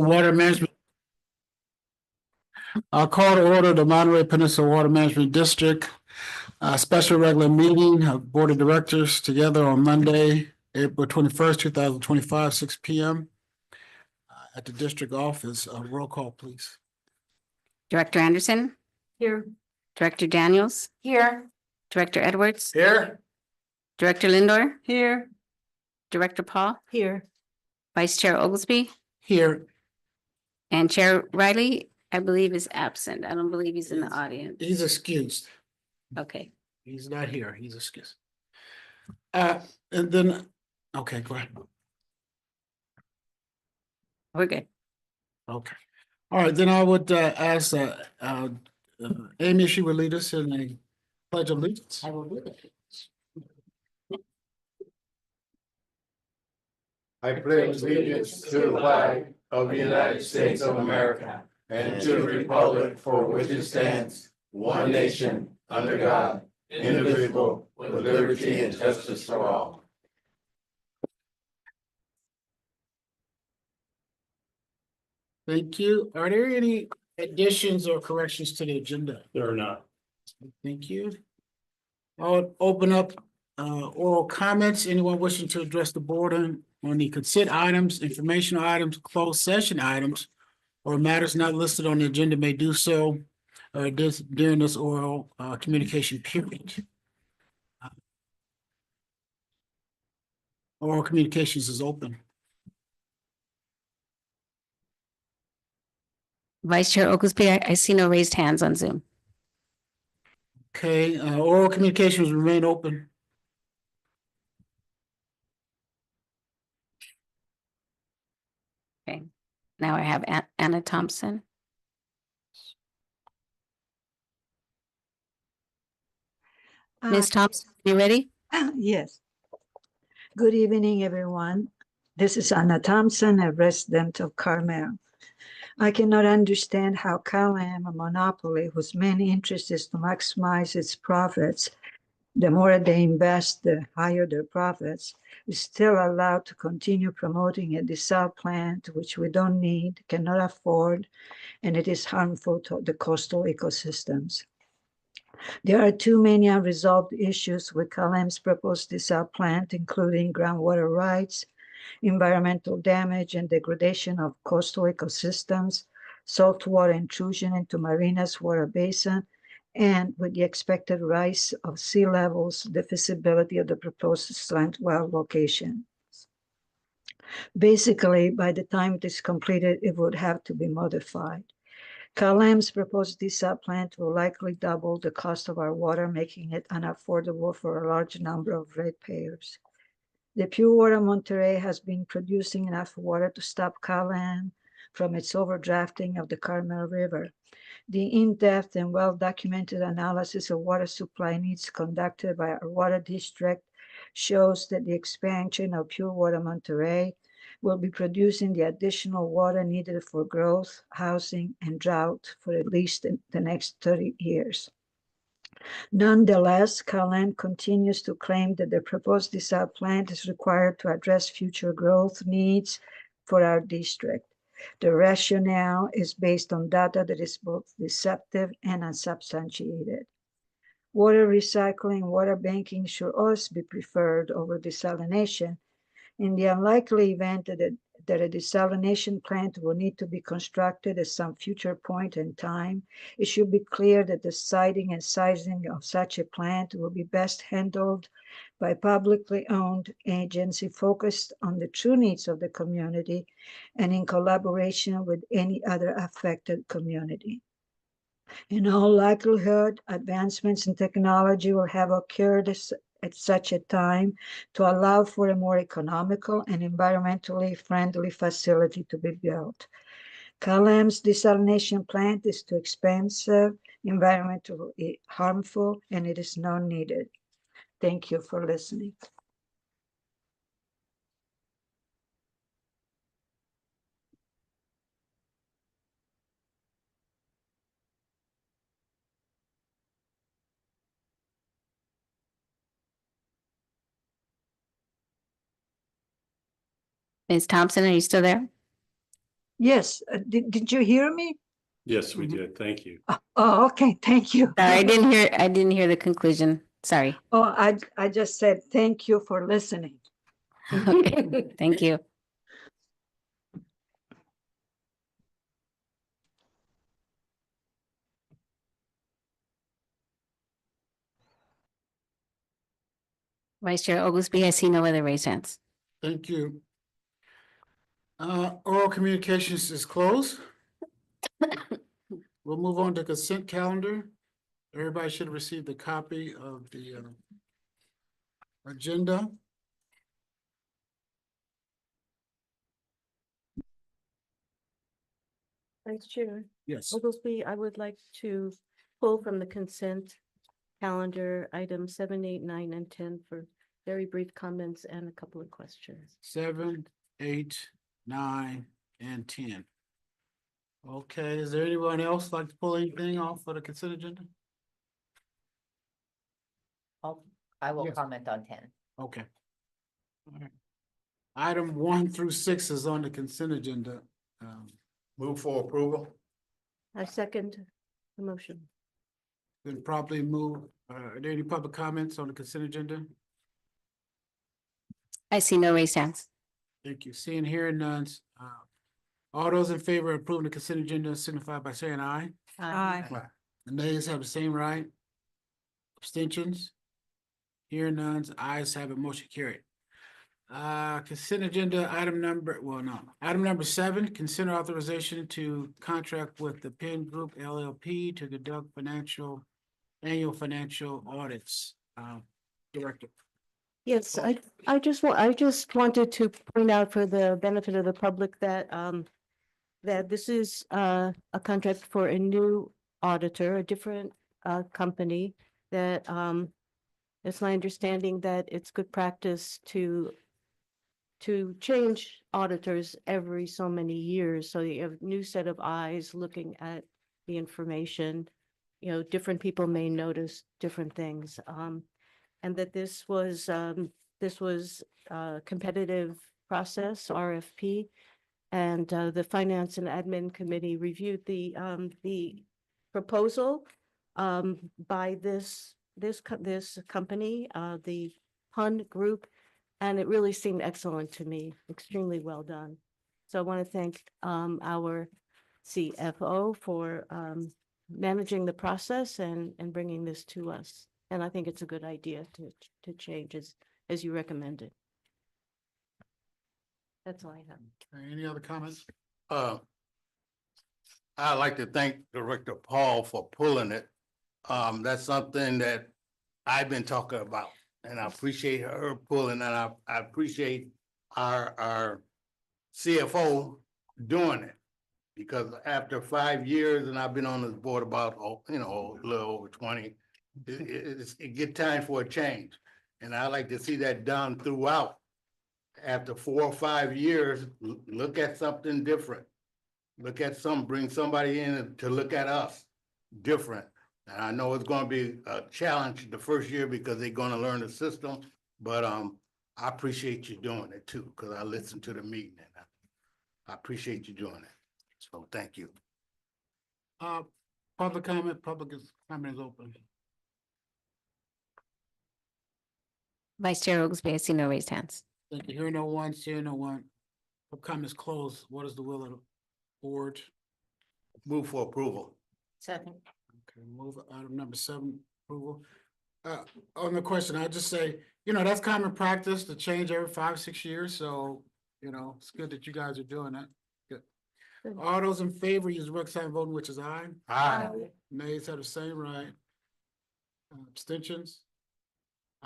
Water Management. I'll call to order the Monterey Peninsula Water Management District special regular meeting of Board of Directors together on Monday, April 21st, 2025, 6 p.m. At the district office. Roll call, please. Director Anderson? Here. Director Daniels? Here. Director Edwards? Here. Director Lindor? Here. Director Paul? Here. Vice Chair Oglesby? Here. And Chair Riley, I believe, is absent. I don't believe he's in the audience. He's excused. Okay. He's not here. He's excused. And then, okay, go ahead. We're good. Okay. All right, then I would ask Amy if she would lead us in a pledge of allegiance. I will do it. I pledge allegiance to the flag of the United States of America and to the republic for which it stands, one nation, under God, indivisible, with liberty and justice for all. Thank you. Are there any additions or corrections to the agenda? There are not. Thank you. I'll open up oral comments. Anyone wishing to address the board on the consent items, informational items, closed session items, or matters not listed on the agenda may do so during this oral communication period. Oral communications is open. Vice Chair Oglesby, I see no raised hands on Zoom. Okay, oral communications remain open. Okay. Now I have Anna Thompson. Ms. Thompson, you ready? Yes. Good evening, everyone. This is Anna Thompson, a resident of Carmel. I cannot understand how CalAm, a monopoly whose main interest is to maximize its profits, the more they invest, the higher their profits, is still allowed to continue promoting a desal plant which we don't need, cannot afford, and it is harmful to the coastal ecosystems. There are too many unresolved issues with CalAm's proposed desal plant, including groundwater rights, environmental damage and degradation of coastal ecosystems, saltwater intrusion into marinas water basin, and with the expected rise of sea levels, the feasibility of the proposed slant well location. Basically, by the time it is completed, it would have to be modified. CalAm's proposed desal plant will likely double the cost of our water, making it unaffordable for a large number of ratepayers. The Pure Water Monterey has been producing enough water to stop CalAm from its overdrafting of the Carmel River. The in-depth and well-documented analysis of water supply needs conducted by our water district shows that the expansion of Pure Water Monterey will be producing the additional water needed for growth, housing, and drought for at least the next 30 years. Nonetheless, CalAm continues to claim that the proposed desal plant is required to address future growth needs for our district. The rationale is based on data that is both deceptive and unsubstantiated. Water recycling, water banking should always be preferred over desalination. In the unlikely event that a desalination plant will need to be constructed at some future point in time, it should be clear that the siting and sizing of such a plant will be best handled by a publicly owned agency focused on the true needs of the community and in collaboration with any other affected community. In all likelihood, advancements in technology will have occurred at such a time to allow for a more economical and environmentally friendly facility to be built. CalAm's desalination plant is too expensive, environmentally harmful, and it is not needed. Thank you for listening. Ms. Thompson, are you still there? Yes, did you hear me? Yes, we did. Thank you. Oh, okay, thank you. Sorry, I didn't hear the conclusion. Sorry. Oh, I just said thank you for listening. Okay, thank you. Vice Chair Oglesby, I see no other raised hands. Thank you. Oral communications is closed. We'll move on to consent calendar. Everybody should have received a copy of the agenda. Vice Chair Yes. Oglesby, I would like to pull from the consent calendar items 7, 8, 9, and 10 for very brief comments and a couple of questions. 7, 8, 9, and 10. Okay, is there anyone else like to pull anything off for the consent agenda? I will Yes. comment on 10. Okay. All right. Item 1 through 6 is on the consent agenda. Move for approval. I second the motion. Been properly moved. Are there any public comments on the consent agenda? I see no raised hands. Thank you. Seeing here none. All those in favor of approving the consent agenda signify by saying aye. Aye. The nays have the same right. Abstentions? Here none, ayes have it, motion carried. Consent agenda, item number 7, consider authorization to contract with the Penn Group LLP to conduct annual financial audits. Director. Yes, I just wanted to point out for the benefit of the public that that this is a contract for a new auditor, a different company that it's my understanding that it's good practice to change auditors every so many years. So you have a new set of eyes looking at the information. You know, different people may notice different things. And that this was a competitive process, RFP. And the Finance and Admin Committee reviewed the proposal by this company, the Hun Group, and it really seemed excellent to me, extremely well done. So I want to thank our CFO for managing the process and bringing this to us. And I think it's a good idea to change as you recommended. That's all I have. Any other comments? I'd like to thank Director Paul for pulling it. That's something that I've been talking about, and I appreciate her pulling, and I appreciate our CFO doing it. Because after 5 years, and I've been on this board about, a little over 20, it get time for a change. And I like to see that done throughout. After 4 or 5 years, look at something different. Bring somebody in to look at us different. And I know it's gonna be a challenge the first year because they're gonna learn the system, but I appreciate you doing it too, because I listened to the meeting and I appreciate you doing it. So thank you. Public comment is open. Vice Chair Oglesby, I see no raised hands. Thank you. Hear no one, see no one. Public comment is closed. What is the will of the board? Move for approval. Second. Okay, move item number 7, approval. On the question, I just say, that's common practice to change every 5, 6 years, so, it's good that you guys are doing that. Good. Good. All those in favor, use the correct sign voting, which is aye. Aye. Nays have the same right. Abstentions?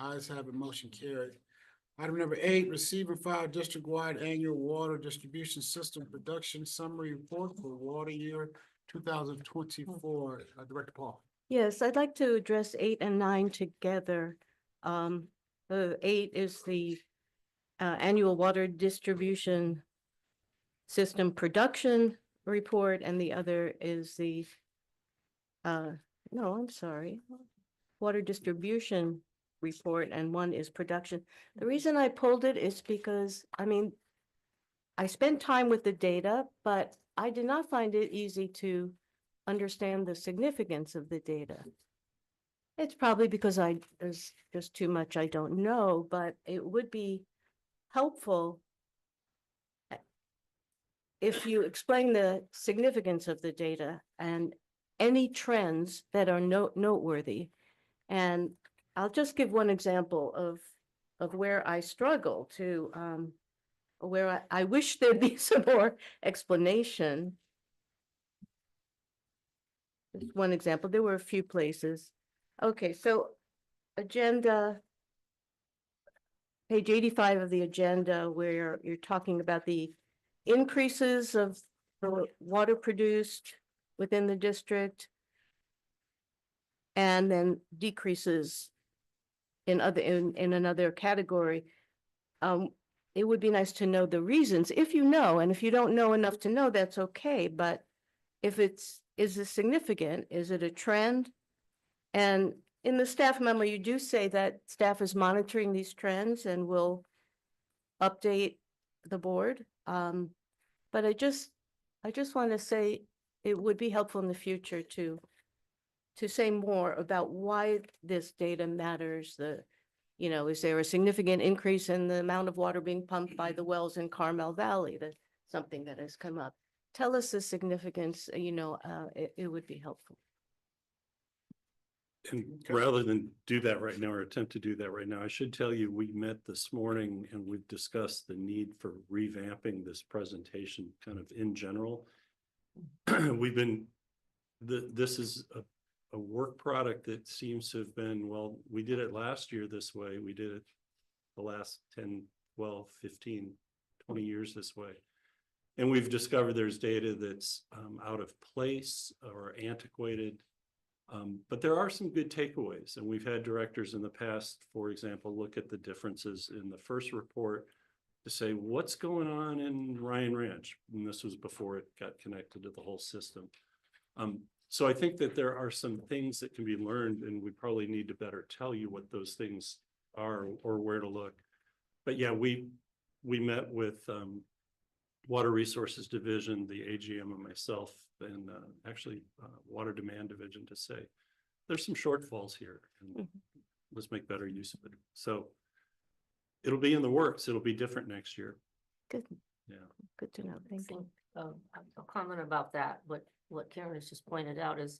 Ayes have it, motion carried. Item number 8, receive and file district-wide annual water distribution system production summary report for water year 2024. Director Paul. Yes, I'd like to address 8 and 9 together. The 8 is the annual water distribution system production report, and the other is the water distribution report, and one is production. The reason I pulled it is because, I spent time with the data, but I did not find it easy to understand the significance of the data. It's probably because there's just too much I don't know, but it would be helpful if you explain the significance of the data and any trends that are noteworthy. And I'll just give one example of where I struggle to, where I wish there'd be some more explanation. Just one example, there were a few places. Okay, so agenda, page 85 of the agenda, where you're talking about the increases of the water produced within the district and then decreases in another category. It would be nice to know the reasons, if you know, and if you don't know enough to know, that's okay. But if is this significant? Is it a trend? And in the staff memo, you do say that staff is monitoring these trends and will update the board. But I just want to say it would be helpful in the future to say more about why this data matters. Is there a significant increase in the amount of water being pumped by the wells in Carmel Valley? That's something that has come up. Tell us the significance, it would be helpful. And rather than do that right now or attempt to do that right now, I should tell you, we met this morning and we've discussed the need for revamping this presentation kind of in general. This is a work product that seems to have been, well, we did it last year this way. We did it the last 10, 12, 15, 20 years this way. And we've discovered there's data that's out of place or antiquated. But there are some good takeaways, and we've had directors in the past, for example, look at the differences in the first report to say, what's going on in Ryan Ranch? And this was before it got connected to the whole system. So I think that there are some things that can be learned, and we probably need to better tell you what those things are or where to look. But yeah, we met with Water Resources Division, the AGM, and myself, and actually Water Demand Division to say there's some shortfalls here, and let's make better use of it. So it'll be in the works. It'll be different next year. Good. Yeah. Good to know. Thank you. A comment about that, what Karen has just pointed out is,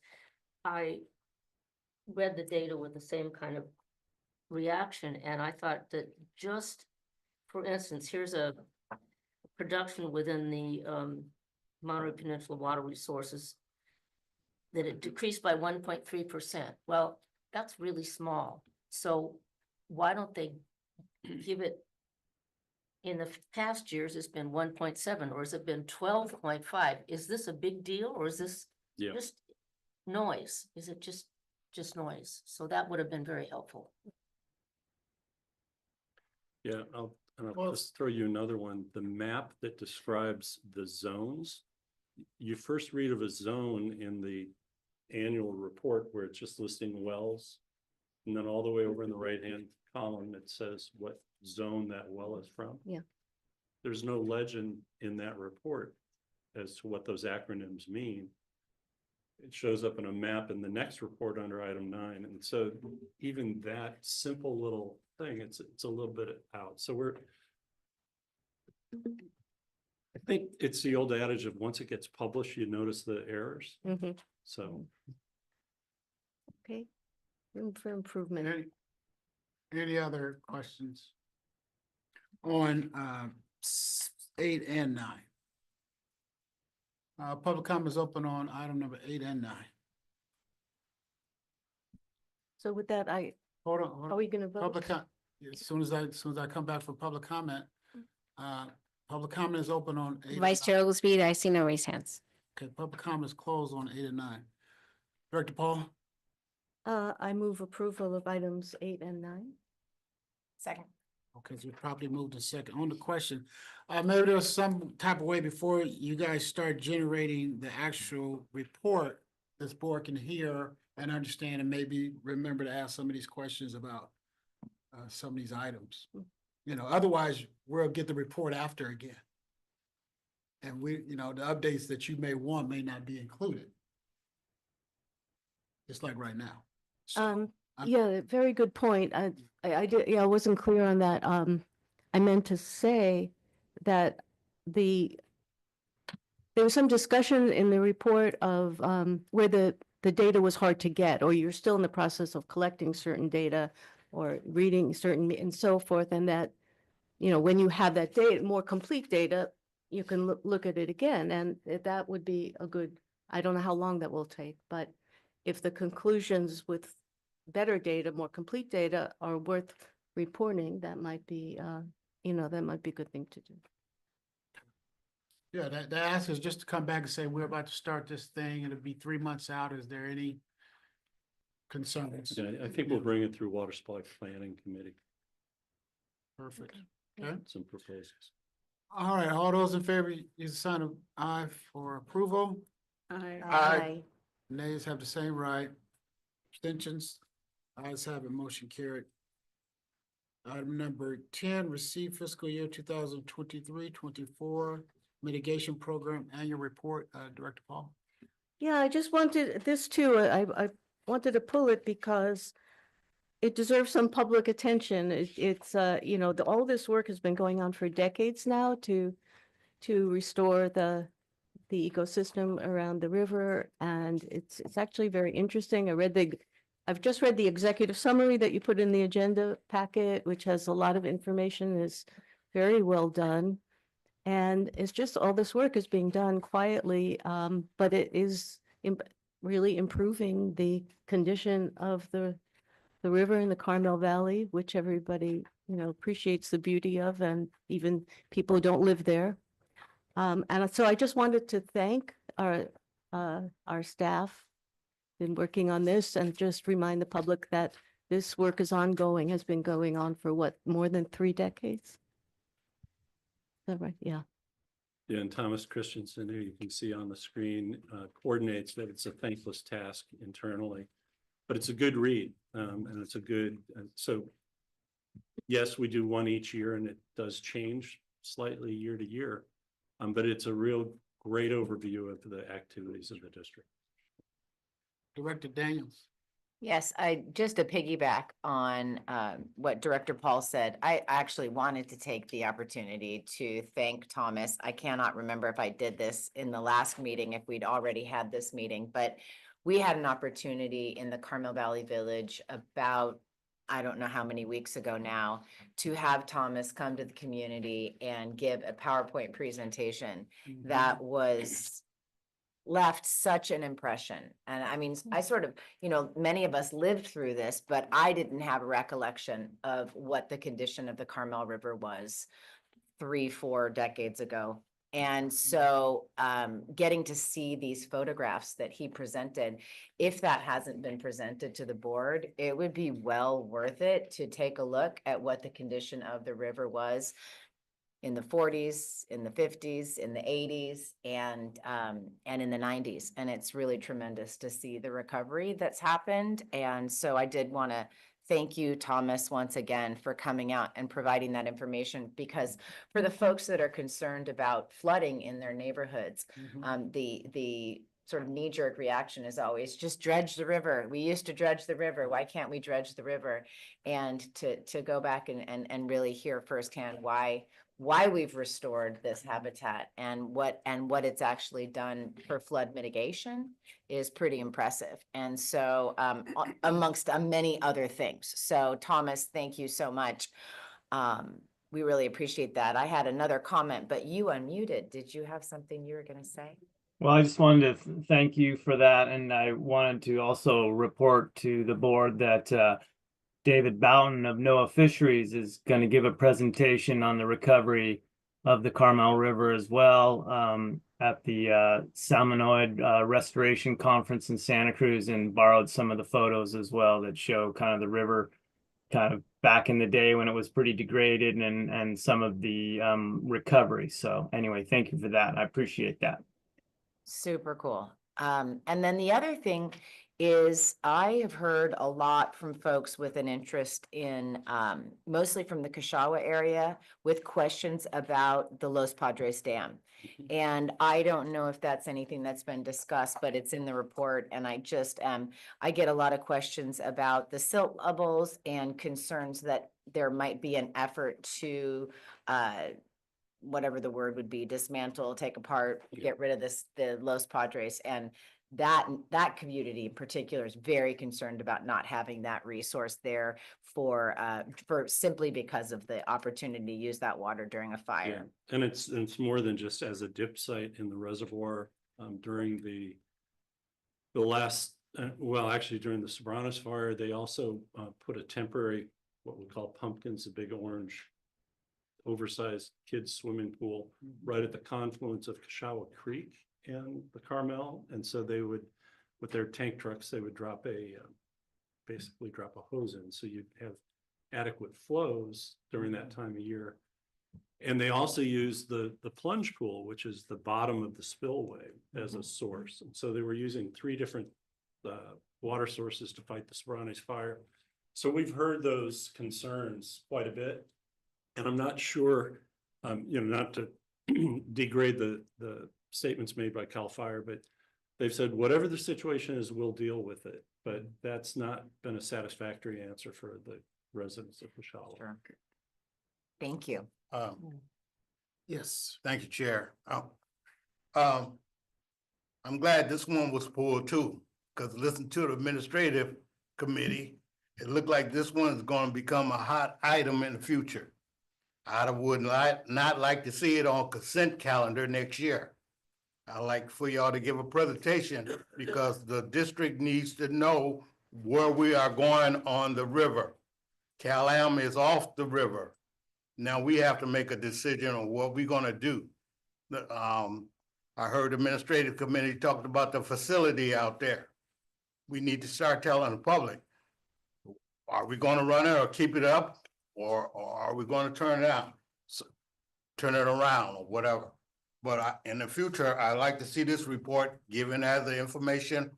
I read the data with the same kind of reaction, and I thought that just, for instance, here's a production within the Monterey Peninsula Water Resources, that it decreased by 1.3%. Well, that's really small. So why don't they give it, in the past years, it's been 1.7, or has it been 12.5? Is this a big deal, or is this just noise? Is it just noise? So that would have been very helpful. Yeah, I'll just throw you another one. The map that describes the zones, you first read of a zone in the annual report where it's just listing wells. And then all the way over in the right-hand column, it says what zone that well is from. Yeah. There's no legend in that report as to what those acronyms mean. It shows up in a map in the next report under item 9. And so even that simple little thing, it's a little bit out. So I think it's the old adage of once it gets published, you notice the errors. So. Okay. Room for improvement. Any other questions on 8 and 9? Public comment is open on item number 8 and 9. So with that, Hold on. are we going to vote? As soon as I come back for public comment, public comment is open on 8. Vice Chair Oglesby, I see no raised hands. Okay, public comment is closed on 8 and 9. Director Paul? I move approval of items 8 and 9. Second. Okay, so we probably moved to second. On the question, maybe there's some type of way before you guys start generating the actual report, this board can hear and understand and maybe remember to ask some of these questions about some of these items. Otherwise we'll get the report after again. And we, you know, the updates that you may want may not be included. Just like right now. So, I'm- Yeah, very good point. I did, yeah, I wasn't clear on that. I meant to say that there was some discussion in the report of, where the data was hard to get, or you're still in the process of collecting certain data or reading certain and so forth, and that, you know, when you have that data, more complete data, you can look at it again, and that would be a good, I don't know how long that will take, but if the conclusions with better data, more complete data are worth reporting, that might be, you know, that might be a good thing to do. Yeah, the ask is just to come back and say, we're about to start this thing, it'll be 3 months out. Is there any concerns? Yeah, I think we'll bring it through Water Supply Planning Committee, Perfect. Okay. Okay. some proposals. All right, all those in favor, use the sign of aye for approval. Aye. Nays have the same right. Abstentions. Ayes have it, motion carried. Item number 10, receive fiscal year 2023-24 mitigation program annual report. Director Paul. Yeah, I just wanted this too. I wanted to pull it because it deserves some public attention. It's you know, all this work has been going on for decades now to restore the ecosystem around the river, and it's actually very interesting. I've just read the executive summary that you put in the agenda packet, which has a lot of information, is very well done. And it's just all this work is being done quietly, but it is really improving the condition of the river in the Carmel Valley, which everybody, you know, appreciates the beauty of, and even people who don't live there. And so I just wanted to thank our staff been working on this, and just remind the public that this work is ongoing, has been going on for what, more than 3 decades? Is that right? Yeah. Yeah, and Thomas Christensen, who you can see on the screen, coordinates that. It's a thankless task internally, but it's a good read, and it's a good, so yes, we do one each year, and it does change slightly year to year, but it's a real great overview of the activities of the district. Director Daniels. Yes, just to piggyback on what Director Paul said, I actually wanted to take the opportunity to thank Thomas. I cannot remember if I did this in the last meeting, if we'd already had this meeting, but we had an opportunity in the Carmel Valley Village about, I don't know how many weeks ago now, to have Thomas come to the community and give a PowerPoint presentation that was left such an impression. And I mean, I sort of, you know, many of us lived through this, but I didn't have a recollection of what the condition of the Carmel River was 3-4 decades ago. And so getting to see these photographs that he presented, if that hasn't been presented to the board, it would be well worth it to take a look at what the condition of the river was in the 40s, in the 50s, in the 80s, and in the 90s. And it's really tremendous to see the recovery that's happened. And so I did want to thank you, Thomas, once again for coming out and providing that information, because for the folks that are concerned about flooding in their neighborhoods, the sort of knee-jerk reaction is always just dredge the river. We used to dredge the river. Why can't we dredge the river? And to go back and really hear firsthand why we've restored this habitat and what it's actually done for flood mitigation is pretty impressive. And so amongst many other things. So Thomas, thank you so much. We really appreciate that. I had another comment, but you unmuted. Did you have something you were going to say? Well, I just wanted to thank you for that. And I wanted to also report to the board that David Boughton of NOAA Fisheries is going to give a presentation on the recovery of the Carmel River as well at the Salmonoid Restoration Conference in Santa Cruz, and borrowed some of the photos as well that show kind of the river kind of back in the day when it was pretty degraded, and some of the recovery. So anyway, thank you for that. I appreciate that. Super cool. And then the other thing is I have heard a lot from folks with an interest in, mostly from the Kashawa area, with questions about the Los Padres Dam. And I don't know if that's anything that's been discussed, but it's in the report. And I just, I get a lot of questions about the silt levels and concerns that there might be an effort to, whatever the word would be, dismantle, take apart, get rid of the Los Padres. And that community in particular is very concerned about not having that resource there for simply because of the opportunity to use that water during a Yeah, fire. and it's more than just as a dip site in the reservoir, during the last, well, actually during the Sobranos fire, they also, put a temporary, what we call pumpkins, a big orange oversized kids swimming pool right at the confluence of Kashawa Creek and the Carmel. And so they would, with their tank trucks, they would drop basically drop a hose in. So you'd have adequate flows during that time of year. And they also use the plunge pool, which is the bottom of the spillway, as a source. And so they were using 3 different water sources to fight the Sobranos fire. So we've heard those concerns quite a bit. And I'm not sure, not to degrade the statements made by CAL FIRE, but they've said, whatever the situation is, we'll deal with it. But that's not been a satisfactory answer for the residents of Kashawa. Sure. Thank you. Yes. Thank you, Chair. I'm glad this one was pulled too, because listen to the administrative committee, it looked like this one is going to become a hot item in the future. I would not like to see it on consent calendar next year. I'd like for y'all to give a presentation because the district needs to know where we are going on the river. Cal-Am is off the river. Now we have to make a decision on what we're gonna do. I heard the administrative committee talked about the facility out there. We need to start telling the public, are we gonna run it or keep it up? Or are we gonna turn it out? So, turn it around or whatever. But in the future, I'd like to see this report given as the information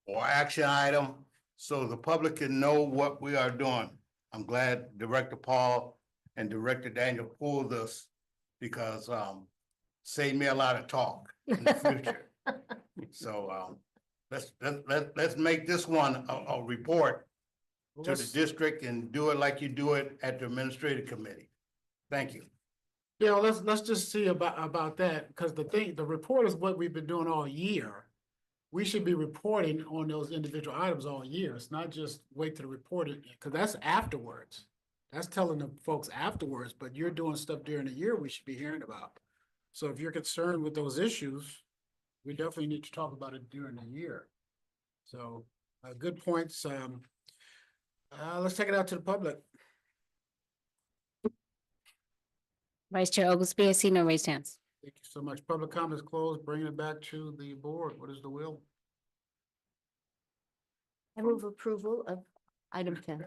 or action item so the public can know what we are doing. I'm glad Director Paul and Director Daniel pulled this because saved me a lot of talk in the future. So let's make this one a report to the district and do it like you do it at the administrative committee. Thank you. Yeah, let's just see about that, because the report is what we've been doing all year. We should be reporting on those individual items all year. It's not just wait to report it, because that's afterwards. That's telling the folks afterwards, but you're doing stuff during the year we should be hearing about. So if you're concerned with those issues, we definitely need to talk about it during the year. So, good points. Let's take it out to the public. Vice Chair Oglesby, I see no raised hands. Thank you so much. Public comments closed, bringing it back to the board. What is the will? I move approval of item 10.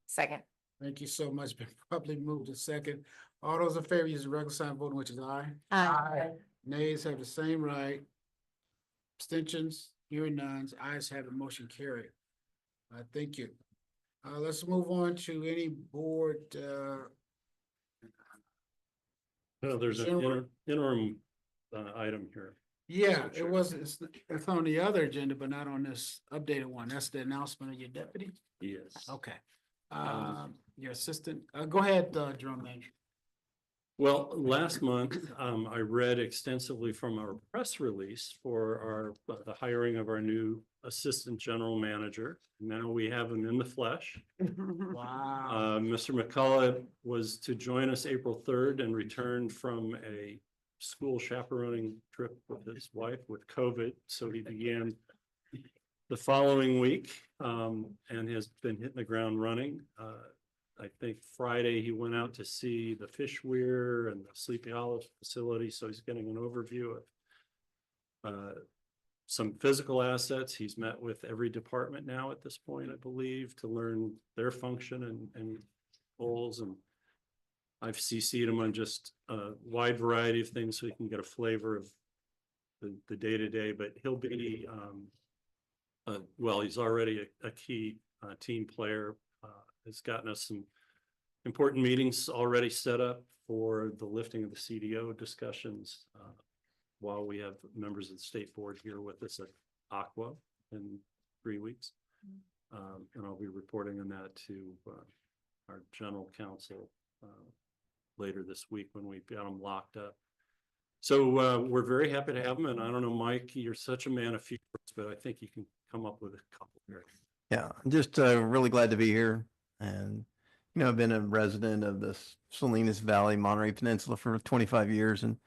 Second. Thank you so much. Been probably moved to second. All those in favor use the regular sign voting, which is aye. Aye. Nays have the same right. Abstentions, hearing none, ayes have the motion carried. Thank you. Let's move on to any board, No, there's an General- interim item here. yeah, it's on the other agenda, but not on this updated one. That's the announcement of your deputy? Yes. Okay. Your assistant, go ahead, Jerome Manager. Well, last month, I read extensively from our press release for the hiring of our new assistant general manager. Now we have him in the flesh. Wow. Mr. McCullough was to join us April 3rd and returned from a school chaperoning trip with his wife with COVID. So he began the following week and has been hitting the ground running. I think Friday he went out to see the fish weir and the Sleepy Hollow facility. So he's getting an overview of some physical assets. He's met with every department now at this point, I believe, to learn their function and goals. And I've CC'd him on just a wide variety of things so he can get a flavor of the day-to-day, but he'll be Well, he's already a key team player, has gotten us some important meetings already set up for the lifting of the CDO discussions. While we have members of the state board here with us at Aqua in 3 weeks. And I'll be reporting on that to our general counsel later this week when we've got them locked up. So we're very happy to have them. And I don't know, Mike, you're such a man of few words, but I think you can come up with a couple here. Yeah, I'm just really glad to be here. And, you know, I've been a resident of this Salinas Valley, Monterey Peninsula for 25 years and,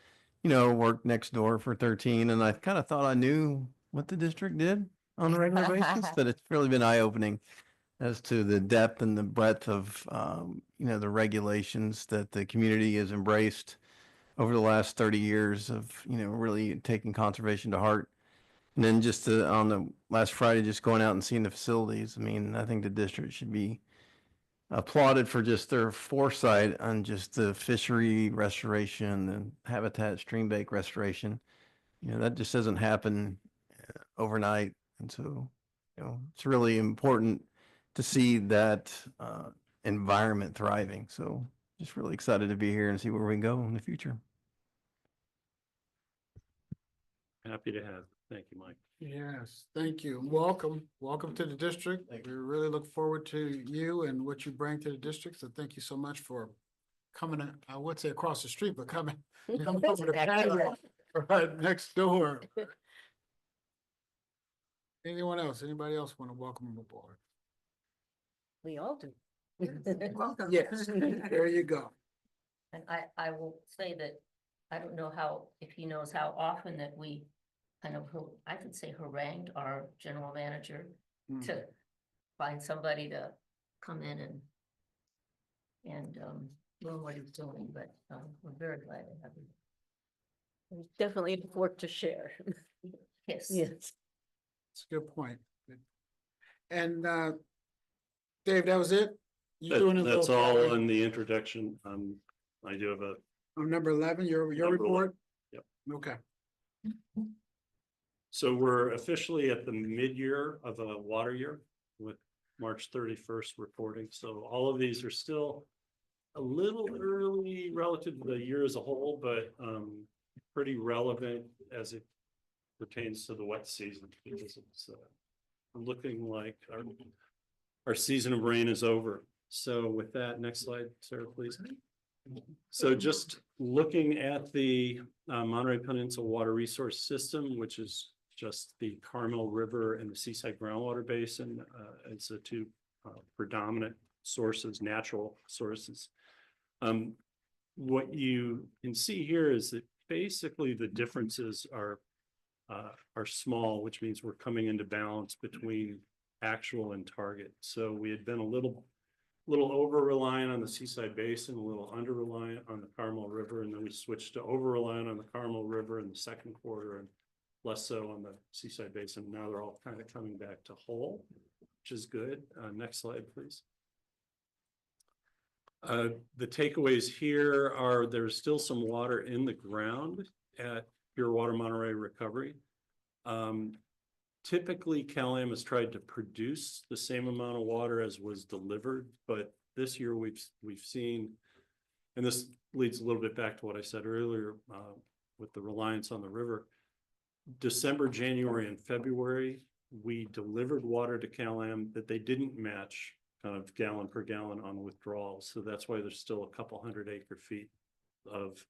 you know, worked next door for 13. And I kind of thought I knew what the district did on a regular basis, but it's really been eye-opening as to the depth and the breadth of, you know, the regulations that the community has embraced over the last 30 years of, you know, really taking conservation to heart. And then just on the last Friday, just going out and seeing the facilities. I mean, I think the district should be applauded for just their foresight on just the fishery restoration and habitat stream bank restoration. You know, that just doesn't happen overnight. And so, you know, it's really important to see that environment thriving. So just really excited to be here and see where we can go in the future. Happy to have. Thank you, Mike. Yes, thank you. Welcome. Welcome to the district. We really look forward to you and what you bring to the district. So thank you so much for coming, I would say across the street, but coming over the patio right next door. Anyone else? Anybody else want to welcome them aboard? We all do. Welcome. Yes, there you go. And I will say that I don't know how, if he knows how often that we kind of, I could say harangued our general manager to find somebody to come in and learn what he's doing, but we're very glad to have him. There's definitely work to share. Yes. Yes. That's a good point. And Dave, that was it? You doing a That's little- all in the introduction. I do have On number 11, your Number report? 11, yep. Okay. So we're officially at the mid-year of a water year with March 31st reporting. So all of these are still a little early relative to the year as a whole, but pretty relevant as it pertains to the wet season because it's looking like our season of rain is over. So with that, next slide, Sarah, please. So just looking at the Monterey Peninsula Water Resource System, which is just the Carmel River and the Seaside Groundwater Basin as the two predominant sources, natural sources. What you can see here is that basically the differences are small, which means we're coming into balance between actual and target. So we had been a little over reliant on the Seaside Basin, a little under reliant on the Carmel River, and then we switched to over reliant on the Carmel River in the second quarter and less so on the Seaside Basin. Now they're all kind of coming back to whole, which is good. Next slide, please. The takeaways here are there's still some water in the ground at Pure Water Monterey Recovery. Typically, Cal-Am has tried to produce the same amount of water as was delivered, but this year we've seen, and this leads a little bit back to what I said earlier with the reliance on the river. December, January, and February, we delivered water to Cal-Am that they didn't match kind of gallon per gallon on withdrawals. So that's why there's still a couple hundred acre feet of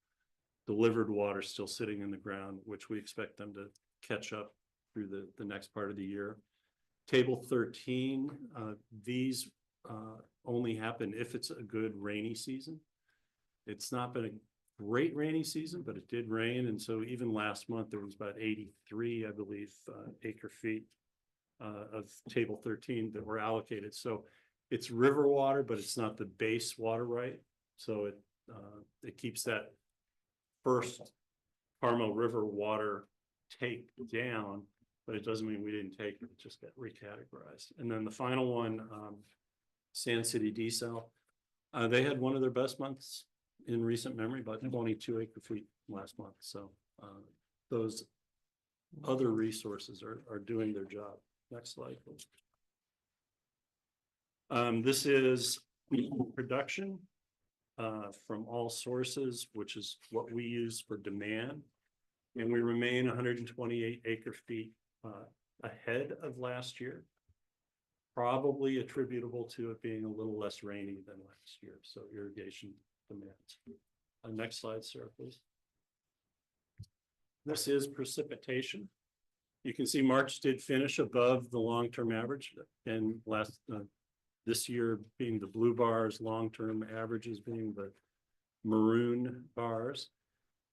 delivered water still sitting in the ground, which we expect them to catch up through the next part of the year. Table 13, these only happen if it's a good rainy season. It's not been a great rainy season, but it did rain. And so even last month, there was about 83, I believe, acre feet of table 13 that were allocated. So it's river water, but it's not the base water right. So it keeps that first Carmel River water take down, but it doesn't mean we didn't take it, it just got recategorized. And then the final one, Sand City Desal, they had one of their best months in recent memory, about 22 acre feet last month. So those other resources are doing their job. Next slide, please. This is production from all sources, which is what we use for demand. And we remain 128 acre feet ahead of last year. Probably attributable to it being a little less rainy than last year, so irrigation demands. Next slide, Sarah, please. This is precipitation. You can see March did finish above the long-term average, and this year being the blue bars, long-term averages being the maroon bars.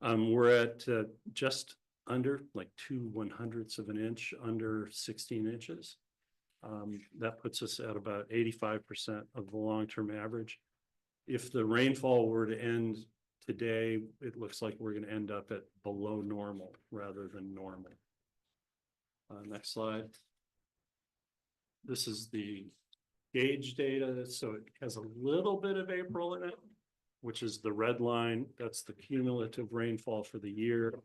We're at just under like 2/100ths of an inch, under 16 inches. That puts us at about 85% of the long-term average. If the rainfall were to end today, it looks like we're going to end up at below normal rather than normal. Next slide. This is the gauge data. So it has a little bit of April in it, which is the red line. That's the cumulative rainfall for the year.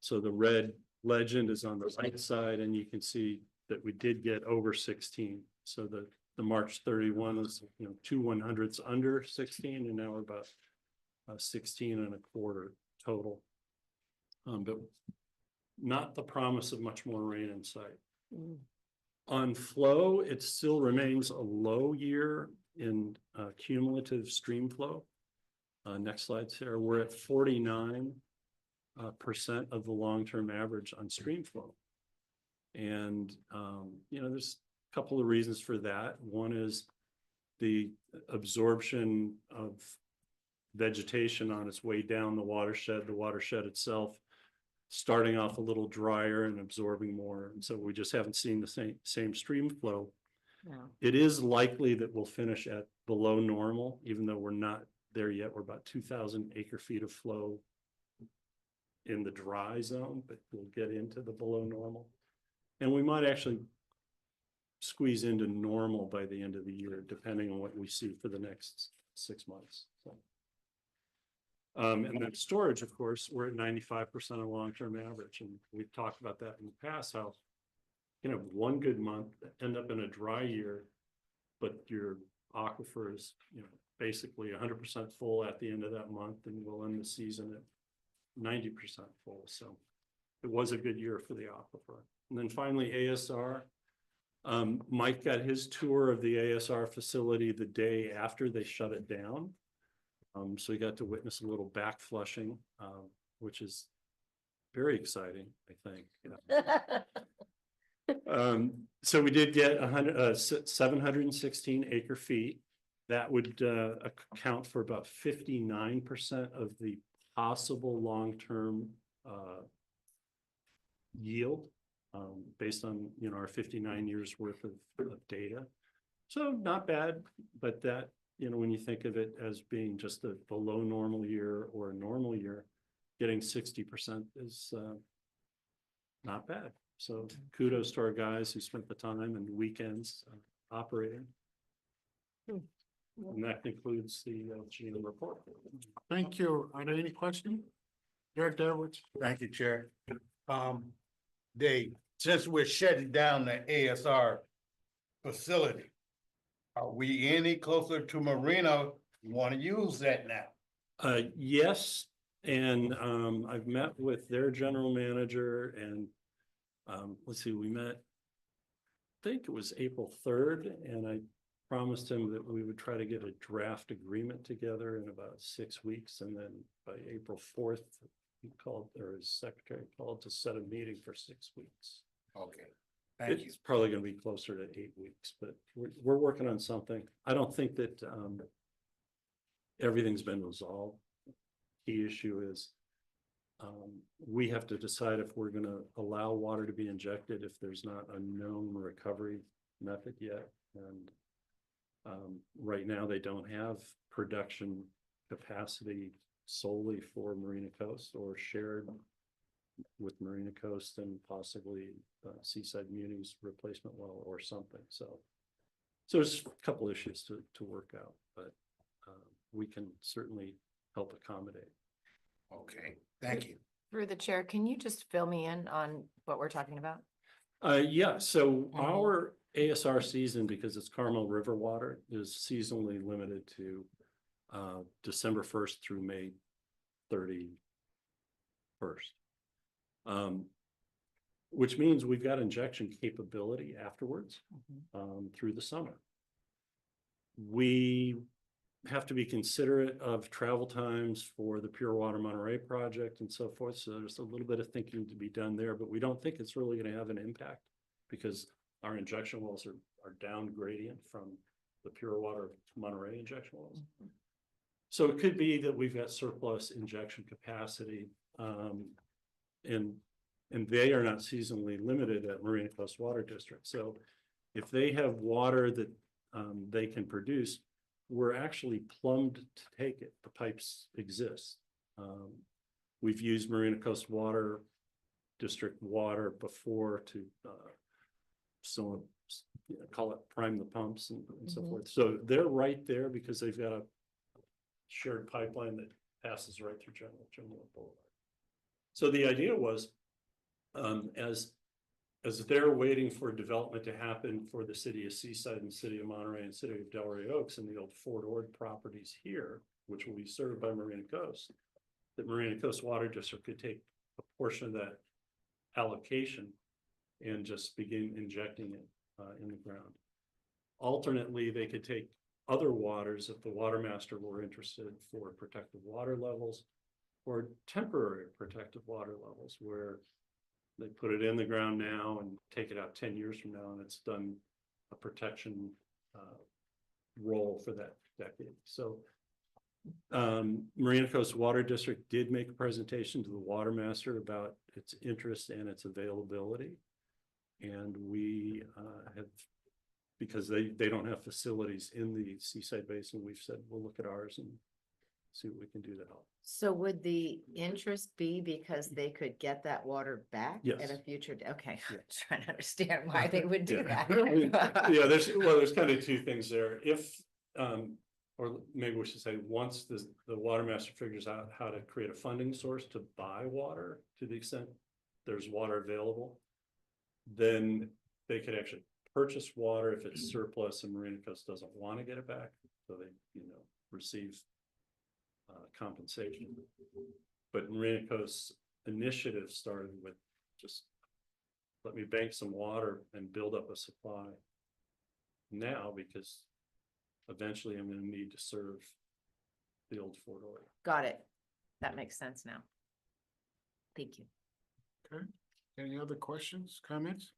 So the red legend is on the right side, and you can see that we did get over 16. So the March 31 was 2/100ths under 16, and now we're about 16 1/4 total. But not the promise of much more rain in sight. On flow, it still remains a low year in cumulative stream flow. Next slide, Sarah. We're at 49% of the long-term average on stream flow. And, there's a couple of reasons for that. One is the absorption of vegetation on its way down the watershed itself starting off a little drier and absorbing more. And so we just haven't seen the same stream flow. No. It is likely that we'll finish at below normal, even though we're not there yet. We're about 2,000 acre feet of flow in the dry zone, but we'll get into the below normal. And we might actually squeeze into normal by the end of the year, depending on what we see for the next 6 months. So. And then storage, of course, we're at 95% of long-term average. And we've talked about that in the past, how one good month end up in a dry year, but your aquifer is basically 100% full at the end of that month, and we'll end the season at 90% full. So it was a good year for the aquifer. And then finally, ASR. Mike got his tour of the ASR facility the day after they shut it down. So he got to witness a little back flushing, which is very exciting, I think. So we did get 716 acre feet. That would account for about 59% of the possible long-term yield, based on our 59 years worth of data. So not bad, but that when you think of it as being just a below normal year or a normal year, getting 60% is not bad. So kudos to our guys who spent the time and weekends operating. And that concludes the GM report. Thank you. Are there any questions? Derek Derwich? Thank you, Chair. Dave, since we're shutting down the ASR facility, are we any closer to Marina? You want to use that now? Yes, and I've met with their general manager, and let's see, we met, I think it was April 3rd, and I promised him that we would try to get a draft agreement together in about 6 weeks, and then by April 4th, he called, or his secretary called to set a meeting for 6 weeks. Okay, thank you. It's probably going to be closer to 8 weeks, but we're working on something. I don't think that everything's been resolved. Key issue is we have to decide if we're going to allow water to be injected if there's not a known recovery method yet. And right now they don't have production capacity solely for Marina Coast or shared with Marina Coast and possibly Seaside Muni's replacement well or something. So there's a couple issues to work out, but we can certainly help accommodate. Okay, thank you. Through the chair, can you just fill me in on what we're talking about? Yeah, so Mhm. our ASR season, because it's Carmel River water, is seasonally limited to December 1st through May 31st. Which means we've got injection capability afterwards through the summer. We have to be considerate of travel times for the Pure Water Monterey project and so forth. So there's a little bit of thinking to be done there, but we don't think it's really going to have an impact because our injection wells are down gradient from the Pure Water Monterey injection wells. So it could be that we've got surplus injection capacity, and they are not seasonally limited at Marina Coast Water District. So if they have water that they can produce, we're actually plumbed to take it. The pipes exist. We've used Marina Coast Water District water before to call it prime the pumps and so forth. So they're right there because they've got a shared pipeline that passes right through General Boulevard. So the idea was, as they're waiting for development to happen for the city of Seaside and city of Monterey and city of Delray Oaks and the old Fort Ord properties here, which will be served by Marina Coast, that Marina Coast Water District could take a portion of that allocation and just begin injecting it in the ground. Alternately, they could take other waters if the water master were interested for protective water levels or temporary protective water levels where they put it in the ground now and take it out 10 years from now, and it's done a protection role for that decade. So Marina Coast Water District did make a presentation to the water master about its interest and its availability. And we have, because they don't have facilities in the Seaside Basin, we've said we'll look at ours and see what we can do to help. So would the interest be because they could get that water back Yes. at a future? Okay, Yeah. trying to understand why they would do Yeah. that. Yeah, there's kind of two things there. If or maybe we should say once the water master figures out how to create a funding source to buy water to the extent there's water available, then they could actually purchase water if it's surplus and Marina Coast doesn't want to get it back, so they receive compensation. But Marina Coast's initiative started with just let me bank some water and build up a supply now, because eventually I'm going to need to serve the old Fort Ord. Got it. That makes sense now. Thank you. Okay, any other questions, comments?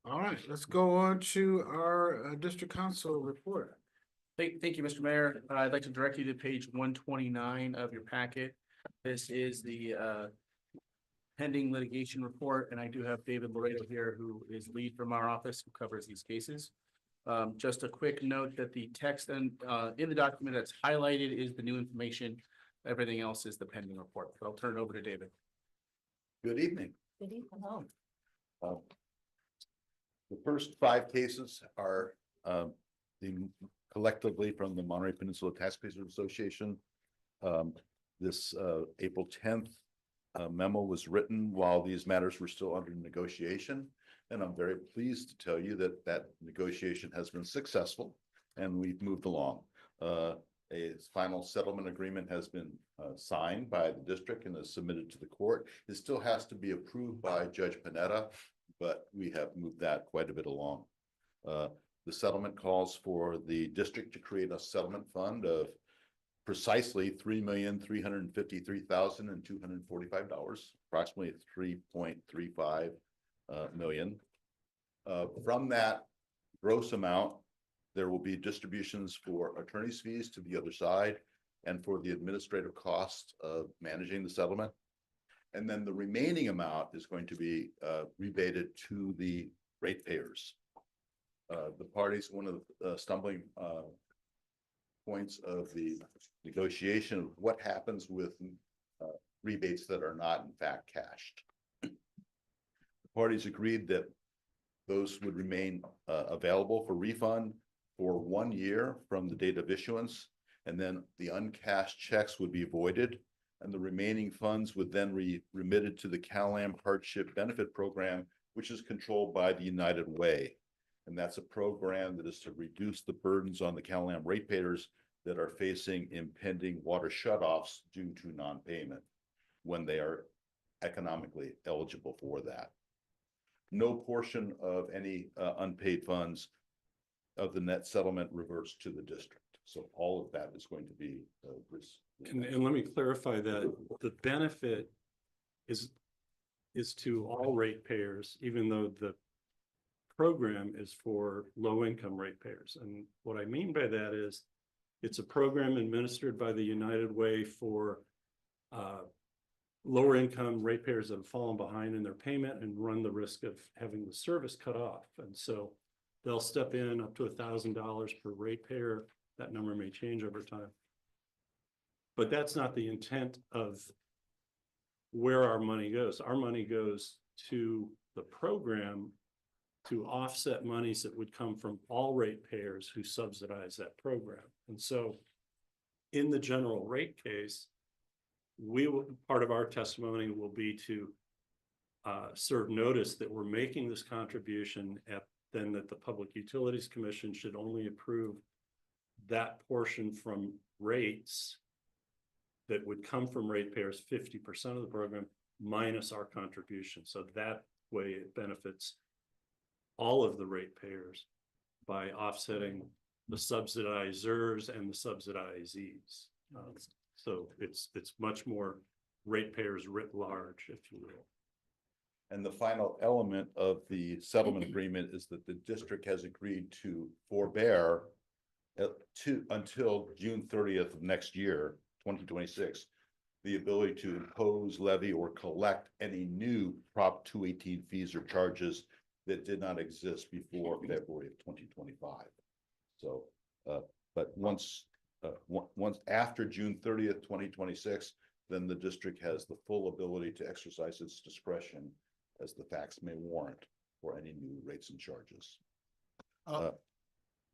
All right, let's go on to our district council report. Thank you, Mr. Mayor. I'd like to direct you to page 129 of your packet. This is the pending litigation report, and I do have David Laredo here, who is lead from our office, who covers these cases. Just a quick note that the text in the document that's highlighted is the new information. Everything else is the pending report. So I'll turn it over to David. Good evening. Good evening. The first 5 cases are collectively from the Monterey Peninsula Taxpayers Association. This April 10th memo was written while these matters were still under negotiation. And I'm very pleased to tell you that that negotiation has been successful and we've moved along. A final settlement agreement has been signed by the district and is submitted to the court. It still has to be approved by Judge Panetta, but we have moved that quite a bit along. The settlement calls for the district to create a settlement fund of precisely $3,353,245, approximately $3.35 million. From that gross amount, there will be distributions for attorney's fees to the other side and for the administrative costs of managing the settlement. And then the remaining amount is going to be rebated to the ratepayers. The parties, one of the stumbling points of the negotiation of what happens with rebates that are not in fact cashed. The parties agreed that those would remain available for refund for 1 year from the date of issuance, and then the uncashed checks would be voided and the remaining funds would then be remitted to the CalAm Hardship Benefit Program, which is controlled by the United Way. And that's a program that is to reduce the burdens on the CalAm ratepayers that are facing impending water shutoffs due to non-payment when they are economically eligible for that. No portion of any unpaid funds of the net settlement reverts to the district. So all of that is going to be And let me clarify that the benefit is to all ratepayers, even though the program is for low-income ratepayers. And what I mean by that is it's a program administered by the United Way for lower income ratepayers that have fallen behind in their payment and run the risk of having the service cut off. And so they'll step in up to $1,000 per ratepayer. That number may change over time. But that's not the intent of where our money goes. Our money goes to the program to offset monies that would come from all ratepayers who subsidize that program. And so in the general rate case, part of our testimony will be to serve notice that we're making this contribution then that the Public Utilities Commission should only approve that portion from rates that would come from ratepayers, 50% of the program minus our contribution. So that way it benefits all of the ratepayers by offsetting the subsidizers and the subsidizees. So it's much more ratepayers writ large, if you will. And the final element of the settlement agreement is that the district has agreed to forbear until June 30th of next year, 2026, the ability to impose, levy, or collect any new Prop 218 fees or charges that did not exist before February of 2025. So, but once after June 30th, 2026, then the district has the full ability to exercise its discretion as the facts may warrant for any new rates and charges.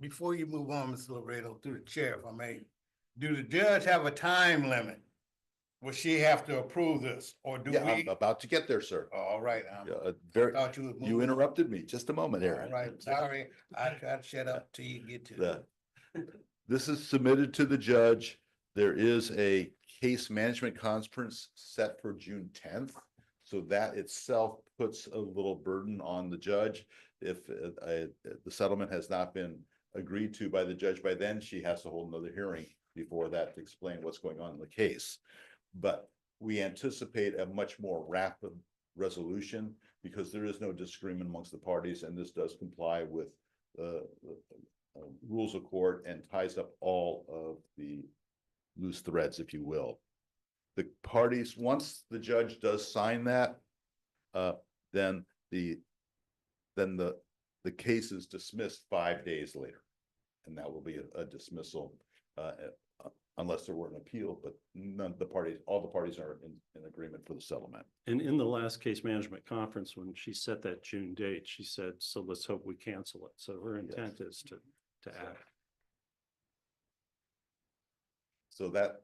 Before you move on, Mr. Laredo, through the chair, if I may, do the judge have a time limit? Will she have to approve this, or do Yeah, we? I'm about to get there, sir. All right. Thought you was You moving. interrupted me just a moment, All Aaron. right, sorry, I try to shut up till you get to it. This is submitted to the judge. There is a case management conference set for June 10th. So that itself puts a little burden on the judge. If the settlement has not been agreed to by the judge by then, she has to hold another hearing before that to explain what's going on in the case. But we anticipate a much more rapid resolution because there is no disagreement amongst the parties, and this does comply with the rules of court and ties up all of the loose threads, if you will. The parties, once the judge does sign that, then the case is dismissed 5 days later, and that will be a dismissal unless there were an appeal. But all the parties are in agreement for the settlement. And in the last case management conference, when she set that June date, she said, "So let's hope we cancel it." So her intent is to act. So that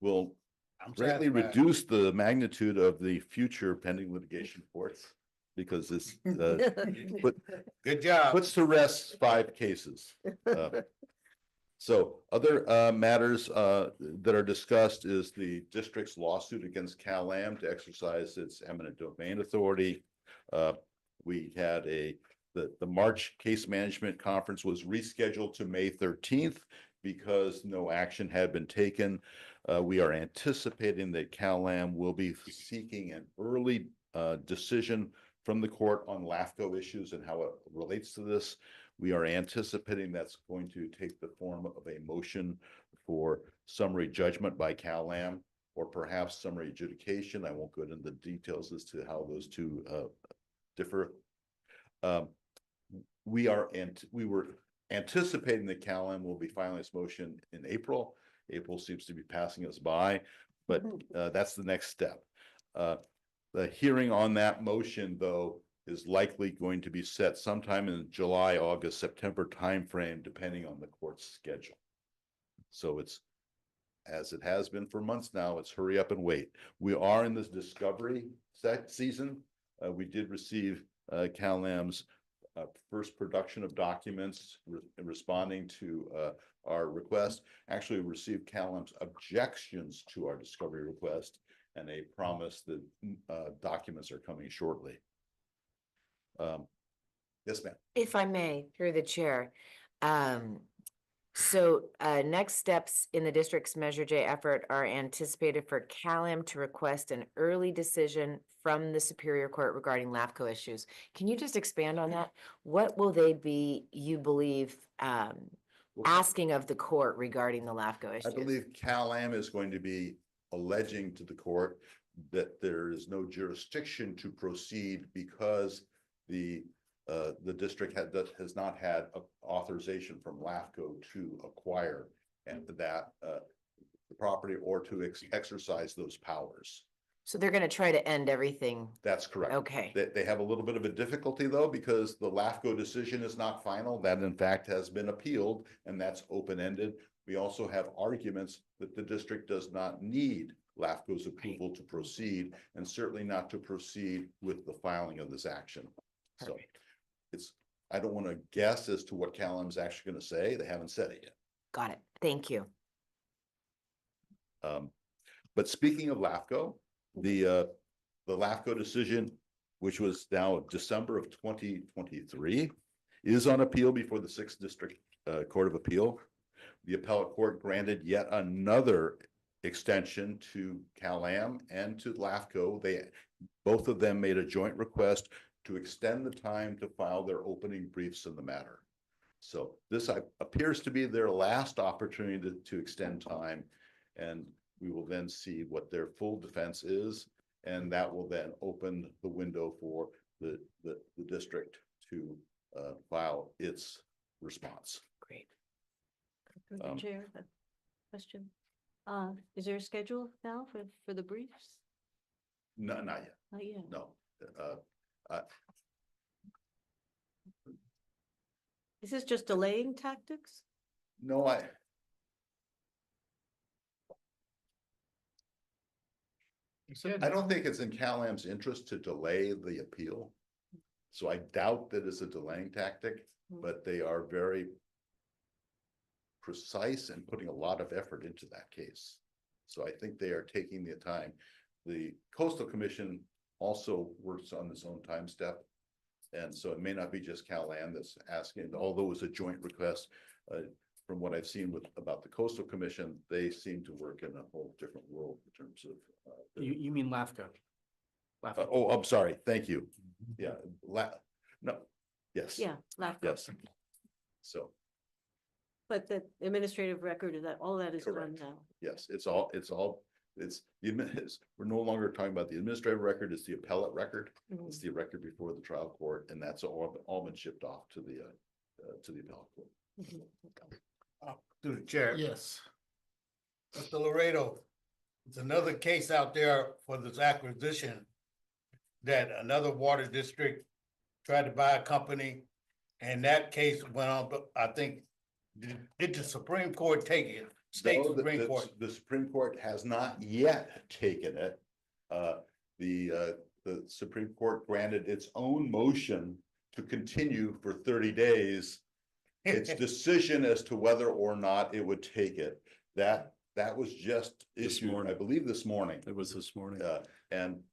will I'm greatly satisfied. reduce the magnitude of the future pending litigation courts because this Good job. puts to rest 5 cases. So other matters that are discussed is the district's lawsuit against CalAm to exercise its eminent domain authority. We had the March case management conference was rescheduled to May 13th because no action had been taken. We are anticipating that CalAm will be seeking an early decision from the court on LAFCO issues and how it relates to this. We are anticipating that's going to take the form of a motion for summary judgment by CalAm, or perhaps summary adjudication. I won't go into the details as to how those two differ. We were anticipating that CalAm will be filing this motion in April. April seems to be passing us by, but that's the next step. The hearing on that motion, though, is likely going to be set sometime in July, August, September timeframe, depending on the court's schedule. So it's as it has been for months now, it's hurry up and wait. We are in this discovery season. We did receive CalAm's first production of documents responding to our request. Actually received CalAm's objections to our discovery request and a promise that documents are coming shortly. Yes, ma'am. If I may, through the chair. So next steps in the district's Measure J effort are anticipated for CalAm to request an early decision from the Superior Court regarding LAFCO issues. Can you just expand on that? What will they be, you believe, asking of the court regarding the LAFCO issues? I believe CalAm is going to be alleging to the court that there is no jurisdiction to proceed because the district has not had authorization from LAFCO to acquire and that the property or to exercise those powers. So they're going to try to end everything. That's correct. Okay. They have a little bit of a difficulty though, because the LAFCO decision is not final. That in fact has been appealed and that's open-ended. We also have arguments that the district does not need LAFCO's approval to proceed and certainly not to proceed with the filing of this action. So I don't want to guess as to what CalAm's actually going to say. They haven't said it yet. Got it. Thank you. But speaking of LAFCO, the LAFCO decision, which was now December of 2023, is on appeal before the 6th District Court of Appeal. The appellate court granted yet another extension to CalAm and to LAFCO. Both of them made a joint request to extend the time to file their opening briefs in the matter. So this appears to be their last opportunity to extend time, and we will then see what their full defense is, and that will then open the window for the district to file its response. Great. Through the chair, a question. Is there a schedule now for the briefs? No, not yet. Not yet. No. Is this just delaying tactics? No, I don't think it's in CalAm's interest to delay the appeal. So I doubt that it's a delaying tactic, but they are very precise and putting a lot of effort into that case. So I think they are taking the time. The Coastal Commission also works on its own time step. And so it may not be just CalAm that's asking, although it was a joint request. From what I've seen about the Coastal Commission, they seem to work in a whole different world in terms of. You mean LAFCO? Oh, I'm sorry. Thank you. Yeah. No. Yes. Yeah, LAFCO. Yes. So. But the administrative record is that all that is done Correct. now. Yes, we're no longer talking about the administrative record. It's the appellate record. It's the record before the trial court, and that's all been shipped off to the appellate court. Through the chair. Yes. Mr. Laredo, there's another case out there for this acquisition that another water district tried to buy a company, and that case went on, but I think, did the Supreme Court take it? State No, Supreme Court. The Supreme Court has not yet taken it. The Supreme Court granted its own motion to continue for 30 days. Its decision as to whether or not it would take it. That was just issued, I believe, this morning. It was this morning. And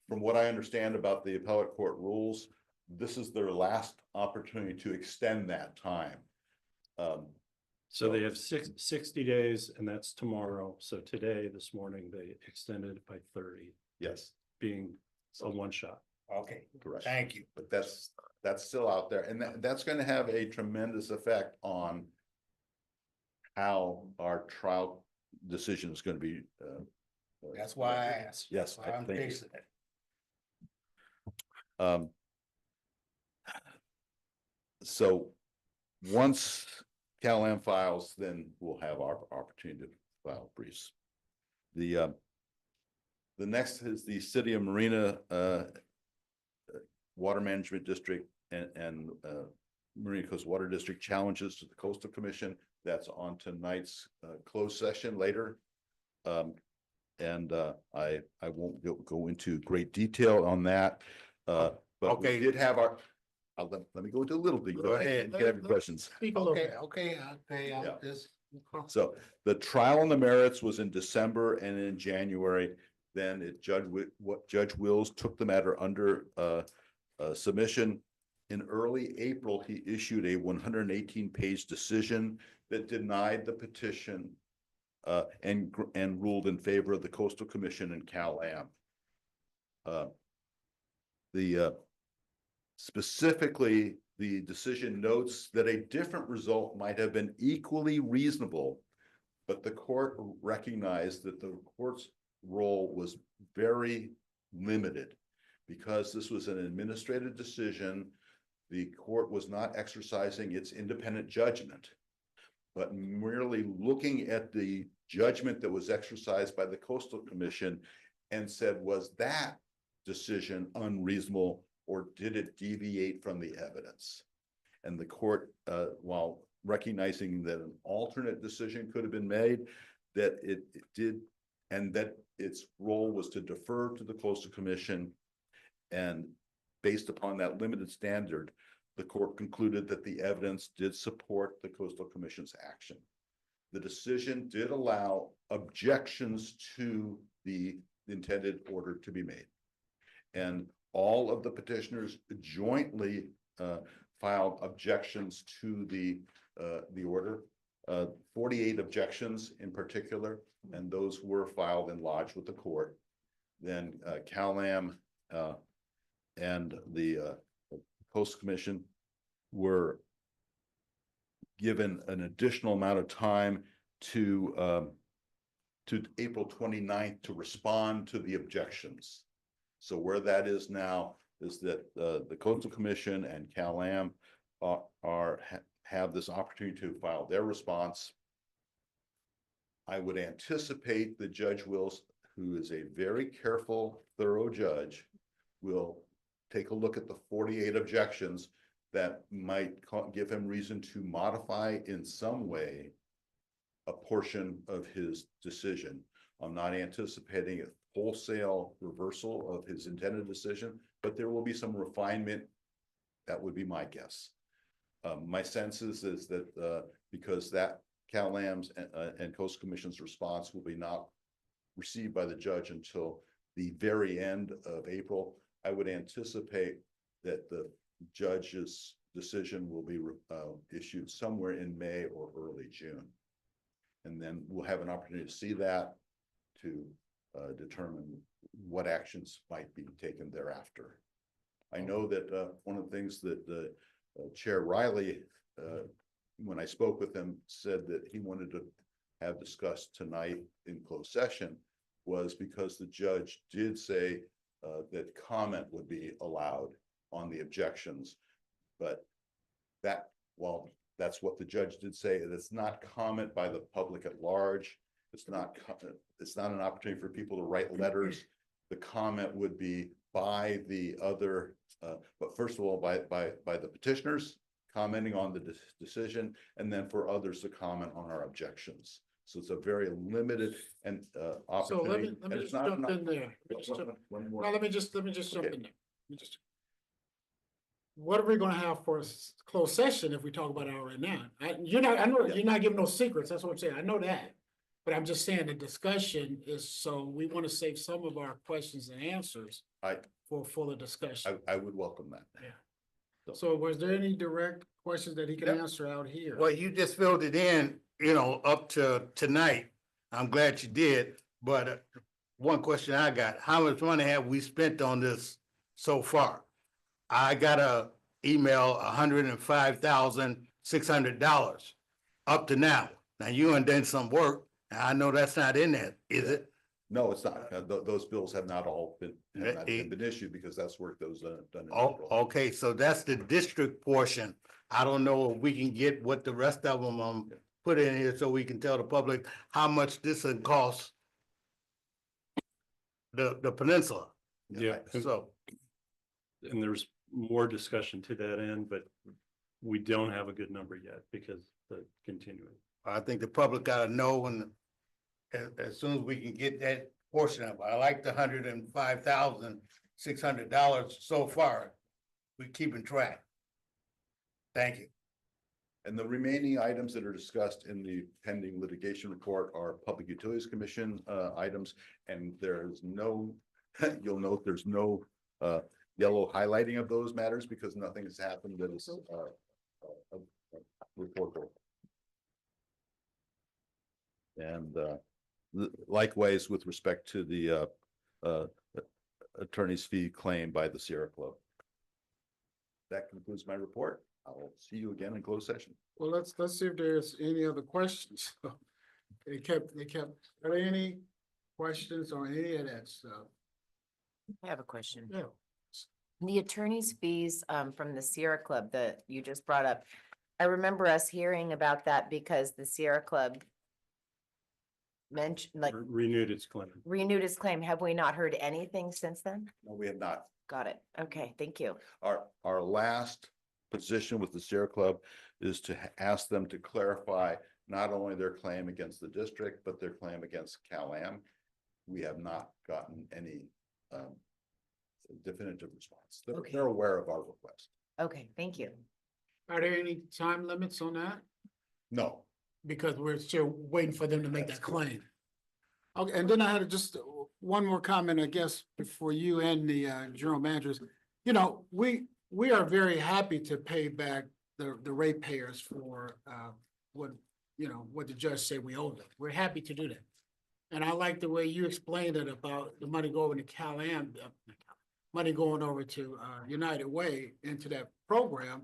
from what I understand about the appellate court rules, this is their last opportunity to extend that time. So they have 60 days, and that's tomorrow. So today, this morning, they extended it by 30. Yes. Being a one shot. Okay, Correct. thank you. But that's still out there, and that's going to have a tremendous effect on how our trial decision is going to be. That's why I asked. Yes, That's why I'm thank you. facing it. So once CalAm files, then we'll have our opportunity to file briefs. The next is the City of Marina Water Management District and Marina Coast Water District challenges to the Coastal Commission. That's on tonight's closed session later. And I won't go into great detail on that. But we Okay. did have our, let me go into a little detail. Go ahead. Get every questions. Speak a little Okay, bit. okay, Yeah. just. So the trial on the merits was in December and in January. Then Judge Wills took the matter under submission. In early April, he issued a 118-page decision that denied the petition and ruled in favor of the Coastal Commission and Cal-Am. Specifically, the decision notes that a different result might have been equally reasonable, but the court recognized that the court's role was very limited because this was an administrative decision. The court was not exercising its independent judgment, but merely looking at the judgment that was exercised by the Coastal Commission and said, was that decision unreasonable or did it deviate from the evidence? And the court, while recognizing that an alternate decision could have been made, that it did, and that its role was to defer to the Coastal Commission, and based upon that limited standard, the court concluded that the evidence did support the Coastal Commission's action. The decision did allow objections to the intended order to be made. And all of the petitioners jointly filed objections to the order, 48 objections in particular, and those were filed and lodged with the court. Then Cal-Am and the Coastal Commission were given an additional amount of time to April 29th to respond to the objections. So where that is now is that the Coastal Commission and Cal-Am have this opportunity to file their response. I would anticipate that Judge Wills, who is a very careful, thorough judge, will take a look at the 48 objections that might give him reason to modify in some way a portion of his decision. I'm not anticipating a wholesale reversal of his intended decision, but there will be some refinement. That would be my guess. My sense is that because that Cal-Am's and Coastal Commission's response will be not received by the judge until the very end of April, I would anticipate that the judge's decision will be issued somewhere in May or early June. And then we'll have an opportunity to see that, to determine what actions might be taken thereafter. I know that one of the things that Chair Riley, when I spoke with him, said that he wanted to have discussed tonight in closed session was because the judge did say that comment would be allowed on the objections, but that, while that's what the judge did say, it's not comment by the public at large. It's not an opportunity for people to write letters. The comment would be by the other, but first of all, by the petitioners commenting on the decision, and then for others to comment on our objections. So it's a very limited and So opportunity. let me just jump in there. One more. No, let me just jump Okay. in there. What are we gonna have for a closed session if we talk about it right now? I know Yeah. you're not giving no secrets, that's what I'm saying, I know that. But I'm just saying the discussion is, so we want to save some of our questions and answers for fuller discussion. I would welcome that. So was there any direct questions that he can Yep. answer out here? Well, you just filled it in, up to tonight. I'm glad you did, but one question I got, how much money have we spent on this so far? I got a email, $105,600 up to now. Now you done some work. I know that's not in there, is it? No, it's not. Those bills have not all been issued because that's work that was done in Oh, April. okay, so that's the district portion. I don't know if we can get what the rest of them put in here so we can tell the public how much this would cost the peninsula. Yeah, So, and there's more discussion to that end, but we don't have a good number yet because the continuing. I think the public gotta know, and as soon as we can get that portion of it. I like the $105,600 so far. We're keeping track. Thank you. And the remaining items that are discussed in the pending litigation report are Public Utilities Commission items, and there's no, you'll note there's no yellow highlighting of those matters because nothing has happened that is reportable. And likewise with respect to the attorney's fee claim by the Sierra Club. That concludes my report. I'll see you again in closed session. Well, let's see if there's any other questions. Are there any questions on any of that stuff? I have a question. Yeah. The attorney's fees from the Sierra Club that you just brought up. I remember us hearing about that because the Sierra Club mentioned, like, Renewed its claim. renewed its claim. Have we not heard anything since then? No, we have not. Got it. Okay, thank you. Our last position with the Sierra Club is to ask them to clarify not only their claim against the district, but their claim against Cal-Am. We have not gotten any definitive response. Okay. They're aware of our request. Okay, thank you. Are there any time limits on that? No, Because we're still waiting for them to make that claim. Okay, and then I had just one more comment, I guess, for you and the general managers. You know, we are very happy to pay back the ratepayers for what, you know, what the judge said we owe them. We're happy to do that. And I like the way you explained it about the money going to Cal-Am, money going over to United Way into that program.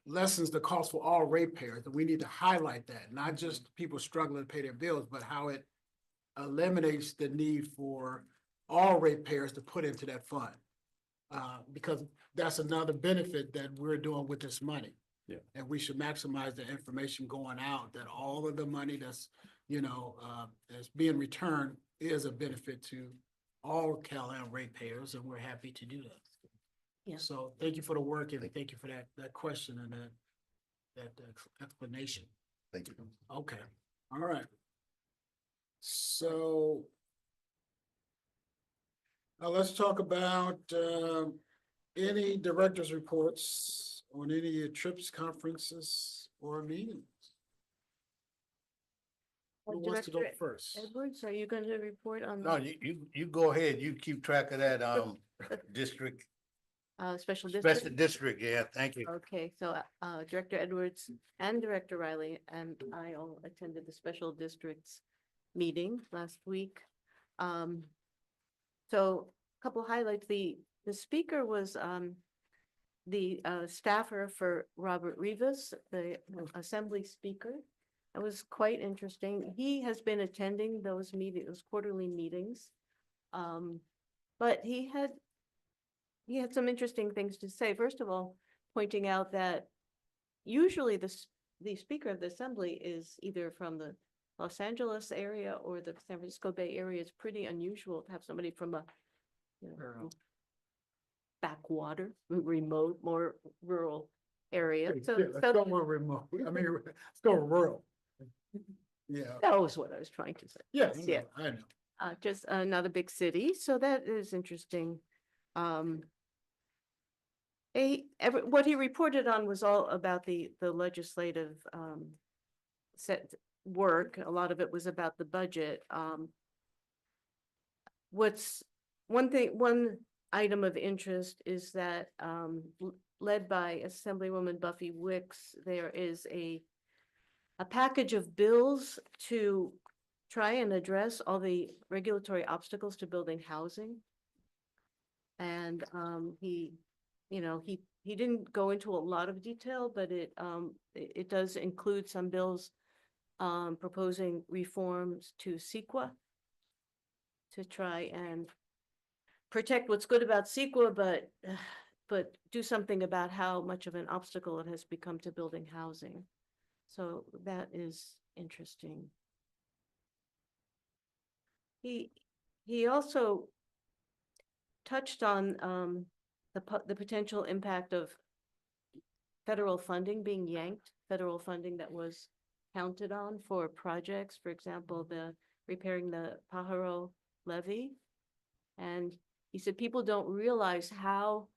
Lessens the cost for all ratepayers, and we need to highlight that, not just people struggling to pay their bills, but how it eliminates the need for all ratepayers to put into that fund. Because that's another benefit that we're doing with this money. Yeah. And we should maximize the information going out, that all of the money that's, you know, that's being returned is a benefit to all Cal-Am ratepayers, and we're happy to do that. Yeah. So thank you for the work and thank you for that question and that explanation. thank you. Okay, all right. So now let's talk about any directors' reports on any trips, conferences, or meetings. Who wants to go Director first? Edwards, are you going to report on No, the you go ahead. You keep track of that, district, special district? special district. Yeah, thank you. Okay, so Director Edwards and Director Riley and I all attended the special districts meeting last week. So a couple highlights, the speaker was the staffer for Robert Rivas, the assembly speaker. It was quite interesting. He has been attending those quarterly meetings. But he had some interesting things to say. First of all, pointing out that usually the Speaker of the Assembly is either from the Los Angeles area or the San Francisco Bay Area. It's pretty unusual to have somebody from a, you know, backwater, remote, more rural area. Let's go more remote. I mean, let's go rural. Yeah, that was what I was trying to say. yeah, Yeah. I know. Just another big city, so that is interesting. What he reported on was all about the legislative set work. A lot of it was about the budget. What's one item of interest is that led by Assemblywoman Buffy Wicks, there is a package of bills to try and address all the regulatory obstacles to building housing. And he didn't go into a lot of detail, but it does include some bills proposing reforms to CEQA to try and protect what's good about CEQA, but do something about how much of an obstacle it has become to building housing. So that is interesting. He also touched on the potential impact of federal funding being yanked, federal funding that was counted on for projects, for example, the repairing the Pajaro levee. And he said people don't realize how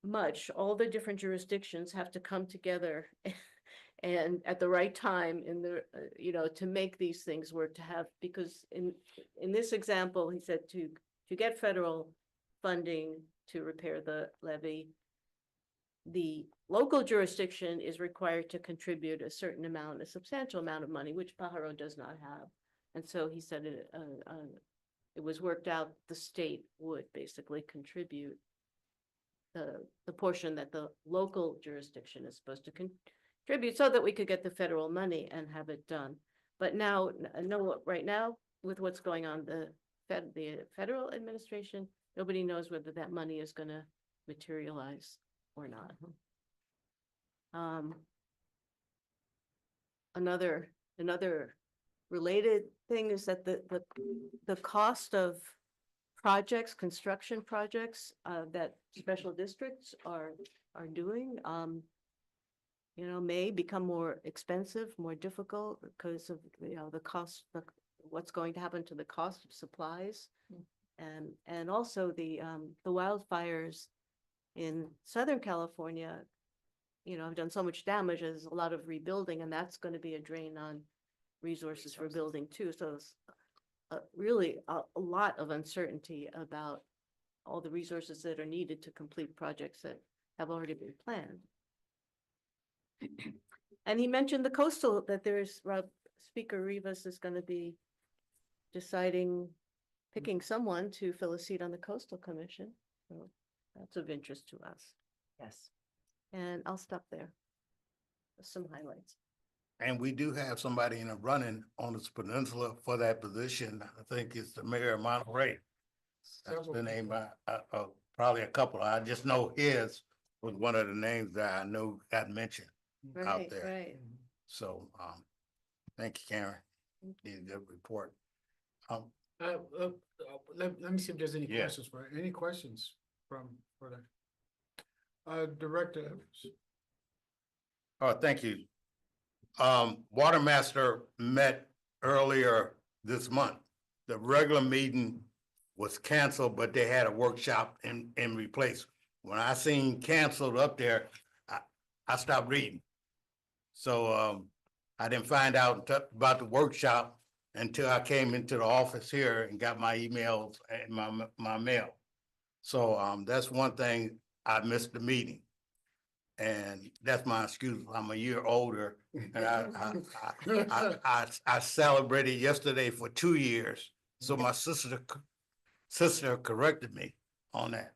much all the different jurisdictions have to come together and at the right time in the, to make these things work, to have, because in this example, he said to get federal funding to repair the levee, the local jurisdiction is required to contribute a certain amount, a substantial amount of money, which Pajaro does not have. And so he said it was worked out, the state would basically contribute the portion that the local jurisdiction is supposed to contribute so that we could get the federal money and have it done. But now, right now, with what's going on, the federal administration, nobody knows whether that money is going to materialize or not. Another related thing is that the cost of projects, construction projects, that special districts are doing, may become more expensive, more difficult because of, the cost, what's going to happen to the cost of supplies. And also the wildfires in Southern California, have done so much damage. There's a lot of rebuilding, and that's going to be a drain on resources for building too. So it's really a lot of uncertainty about all the resources that are needed to complete projects that have already been planned. And he mentioned the coastal, that there's, Speaker Rivas is going to be picking someone to fill a seat on the Coastal Commission. So that's of interest to us. Yes. And I'll stop there. Some highlights. And we do have somebody in the running on this peninsula for that position. I think it's the mayor of Monterey. That's the name, probably a couple. I just know his was one of the names that I know got mentioned out Right, there. right. So, thank you, Karen. Need a good report. Let me see if there's any Yeah. questions any questions for the Director Evans? Oh, thank you. Water Master met earlier this month. The regular meeting was canceled, but they had a workshop in replace. When I seen canceled up there, I stopped reading. So, I didn't find out about the workshop until I came into the office here and got my emails and my mail. So, that's one thing, I missed the meeting. And that's my excuse. I'm a year older, and I celebrated yesterday for 2 years. So my sister corrected me on that,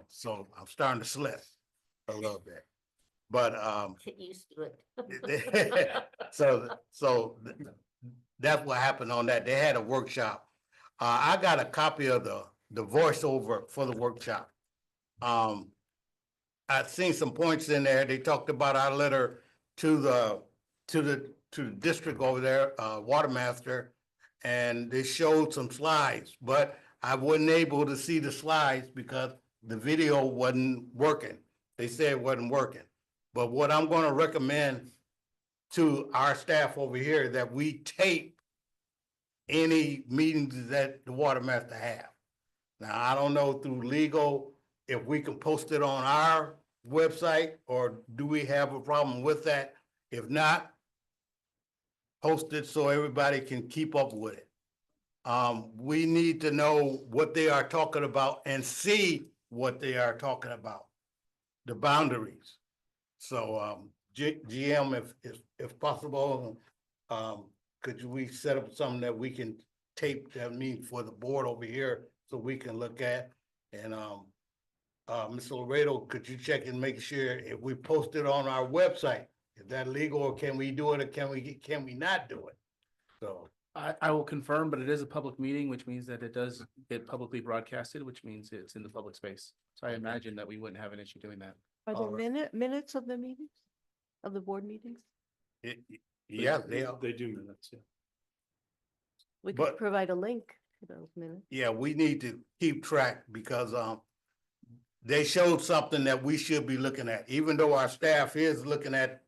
so I'm starting to slip a little bit. But Get used to it. so that's what happened on that. They had a workshop. I got a copy of the voiceover for the workshop. I've seen some points in there. They talked about our letter to the district over there, Water Master, and they showed some slides, but I wasn't able to see the slides because the video wasn't working. They said it wasn't working. But what I'm going to recommend to our staff over here, that we tape any meetings that the Water Master have. Now, I don't know through legal if we can post it on our website, or do we have a problem with that? If not, post it so everybody can keep up with it. We need to know what they are talking about and see what they are talking about, the boundaries. So, GM, if possible, could we set up something that we can tape that meeting for the board over here so we can look at? And Mr. Laredo, could you check and make sure if we post it on our website, is that legal, or can we do it, or can we not do it? So I will confirm, but it is a public meeting, which means that it does get publicly broadcasted, which means it's in the public space. So I imagine that we wouldn't have an issue doing that. Are All there minutes of the meetings, of the board meetings? yeah, they are. They do minutes, yeah. We could But- provide a link to those minutes. Yeah, we need to keep track because they showed something that we should be looking at. Even though our staff is looking at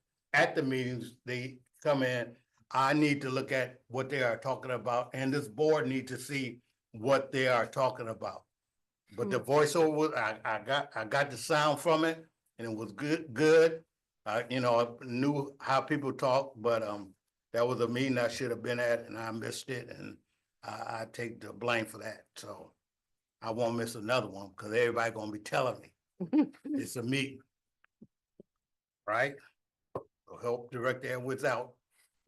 the meetings, they come in, I need to look at what they are talking about, and this board need to see what they are talking about. But the voiceover, I got the sound from it, and it was good. I knew how people talk, but, that was a meeting I should have been at, and I missed it, and I take the blame for that, so I won't miss another one, because everybody gonna be telling me it's a meeting. Right? So help Director Edwards out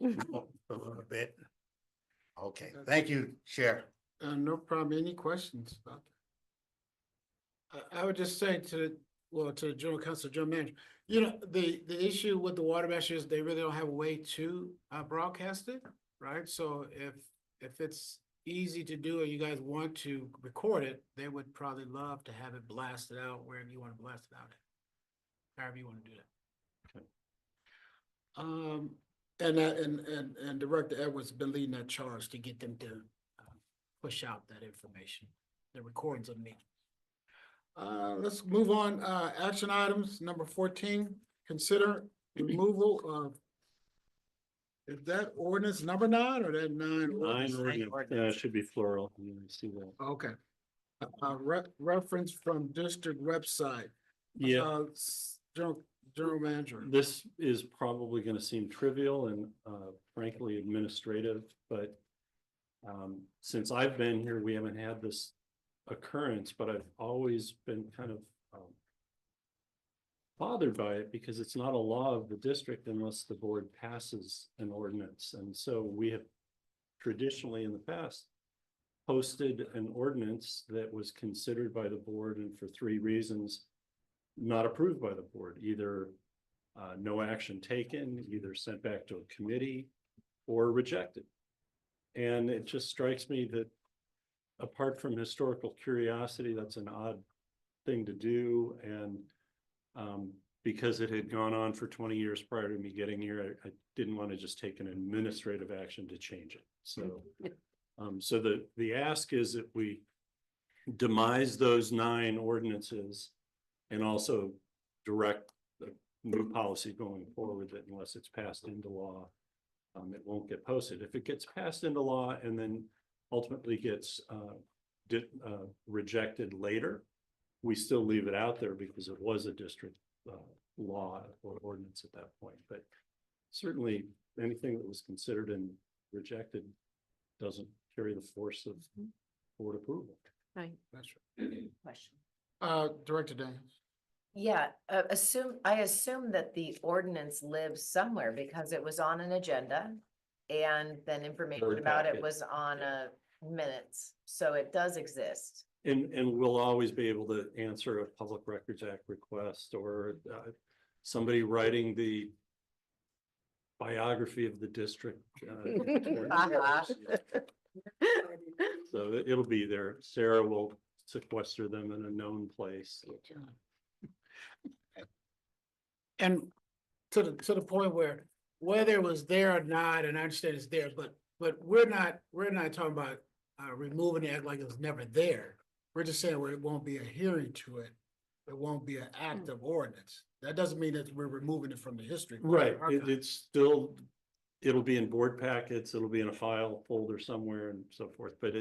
a little bit. Okay, thank you, Chair. No problem. Any questions about that? I would just say to the General Counsel, General Manager, the issue with the water measure is they really don't have a way to broadcast it, right? So if it's easy to do, or you guys want to record it, they would probably love to have it blasted out wherever you want to blast it out. However you want to do that. And Director Edwards has been leading that charge to get them to push out that information, the recordings of meetings. Let's move on. Action items, number 14, consider removal of, is that ordinance number 9 or that 9? Nine ordinance, yeah, it should be plural. You see that. Okay. Reference from district website. Yeah. General Manager. This is probably gonna seem trivial and frankly administrative, but since I've been here, we haven't had this occurrence, but I've always been kind of bothered by it because it's not a law of the district unless the board passes an ordinance. And so we have traditionally in the past posted an ordinance that was considered by the board and for 3 reasons not approved by the board, either no action taken, either sent back to a committee or rejected. And it just strikes me that apart from historical curiosity, that's an odd thing to do. And because it had gone on for 20 years prior to me getting here, I didn't want to just take an administrative action to change it. So, so the ask is that we demise those 9 ordinances and also direct the new policy going forward that unless it's passed into law, it won't get posted. If it gets passed into law and then ultimately gets rejected later, we still leave it out there because it was a district law or ordinance at that point. But certainly anything that was considered and rejected doesn't carry the force of board approval. Right. That's right. Question. Director Daniels. Yeah, I assume that the ordinance lives somewhere because it was on an agenda and then information Board about it packet. was on minutes. So it does exist. And we'll always be able to answer a Public Records Act request or somebody writing the biography of the district. So it'll be there. Sarah will sequester them in a known place. And to the point where whether it was there or not, and I understand it's there, but we're not talking about removing it like it was never there. We're just saying where it won't be a hearing to it. It won't be an act of ordinance. That doesn't mean that we're removing it from the history. Right, it's still, it'll be in board packets, it'll be in a file folder somewhere and so forth, but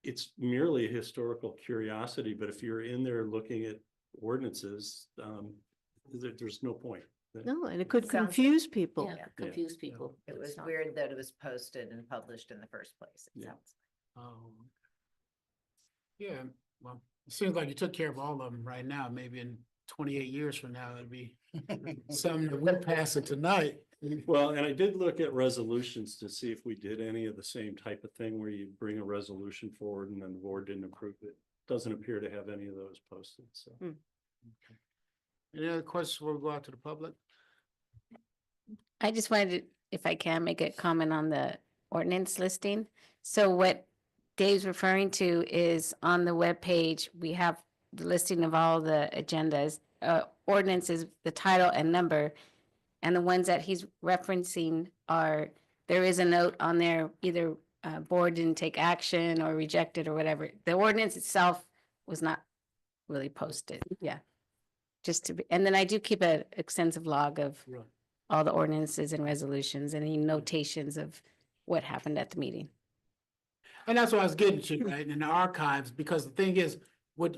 it's merely a historical curiosity. But if you're in there looking at ordinances, there's no point. No, and it could Sounds- confuse people. Yeah, confuse people. It was It's not- weird that it was posted and published in the first place. It Yeah. sounds- Yeah, well, it seems like you took care of all of them right now. Maybe in 28 years from now, it'll be something that we're passing tonight. Well, and I did look at resolutions to see if we did any of the same type of thing where you bring a resolution forward and then the board didn't approve it. Doesn't appear to have any of those posted, so. Okay. Any other questions before we go out to the public? I just wanted to, if I can, make a comment on the ordinance listing. So what Dave's referring to is on the webpage, we have the listing of all the agendas, ordinances, the title and number. And the ones that he's referencing are, there is a note on there, either board didn't take action or rejected or whatever. The ordinance itself was not really posted. Yeah. Just to be, and then I do keep an extensive log of Right. all the ordinances and resolutions, any notations of what happened at the meeting. And that's what I was getting to, right, in the archives, because the thing is, what,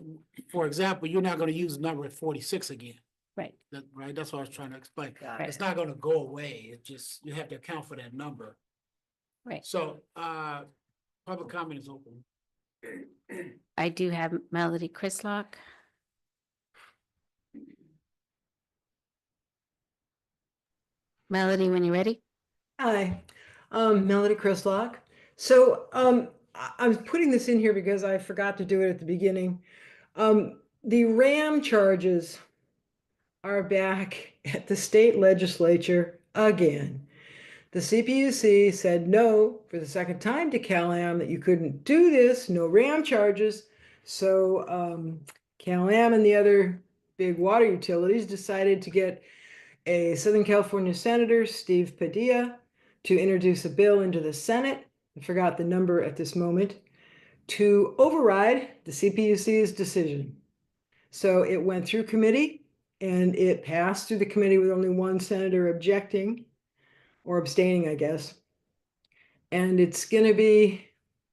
for example, you're not gonna use the number 46 again. Right. Right, that's what I was trying to explain. Got Right. It's not gonna go away, it just, you have to account for that number. Right. So, public comment is open. I do have Melody Chrislock. Melody, when you're ready. Hi, Melody Chrislock. So I was putting this in here because I forgot to do it at the beginning. The RAM charges are back at the state legislature again. The CPUC said no for the second time to Cal-Am that you couldn't do this, no RAM charges. So Cal-Am and the other big water utilities decided to get a Southern California Senator, Steve Padilla, to introduce a bill into the Senate, I forgot the number at this moment, to override the CPUC's decision. So it went through committee and it passed through the committee with only one senator objecting or abstaining, I guess. And it's going to be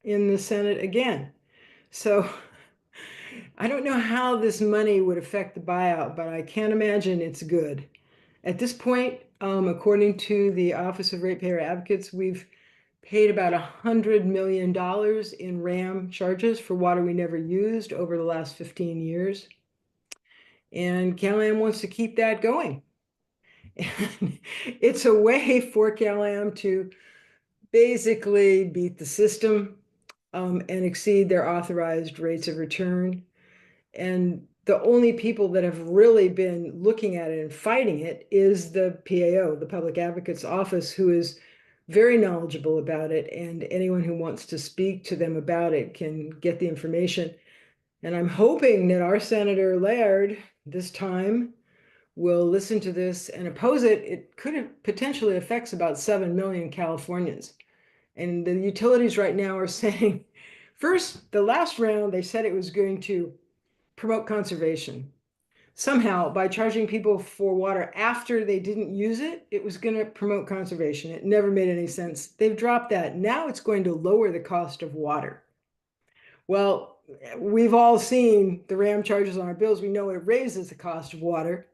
in the Senate again. So I don't know how this money would affect the buyout, but I can't imagine it's good. At this point, according to the Office of Ratepayer Advocates, we've paid about $100 million in RAM charges for water we never used over the last 15 years. And Cal-Am wants to keep that going. And it's a way for Cal-Am to basically beat the system and exceed their authorized rates of return. And the only people that have really been looking at it and fighting it is the PAO, the Public Advocate's Office, who is very knowledgeable about it. And anyone who wants to speak to them about it can get the information. And I'm hoping that our Senator Laird this time will listen to this and oppose it. It could have potentially affects about 7 million Californians. And the utilities right now are saying, first, the last round, they said it was going to promote conservation. Somehow, by charging people for water after they didn't use it, it was going to promote conservation. It never made any sense. They've dropped that. Now it's going to lower the cost of water. Well, we've all seen the RAM charges on our bills. We know it raises the cost of water.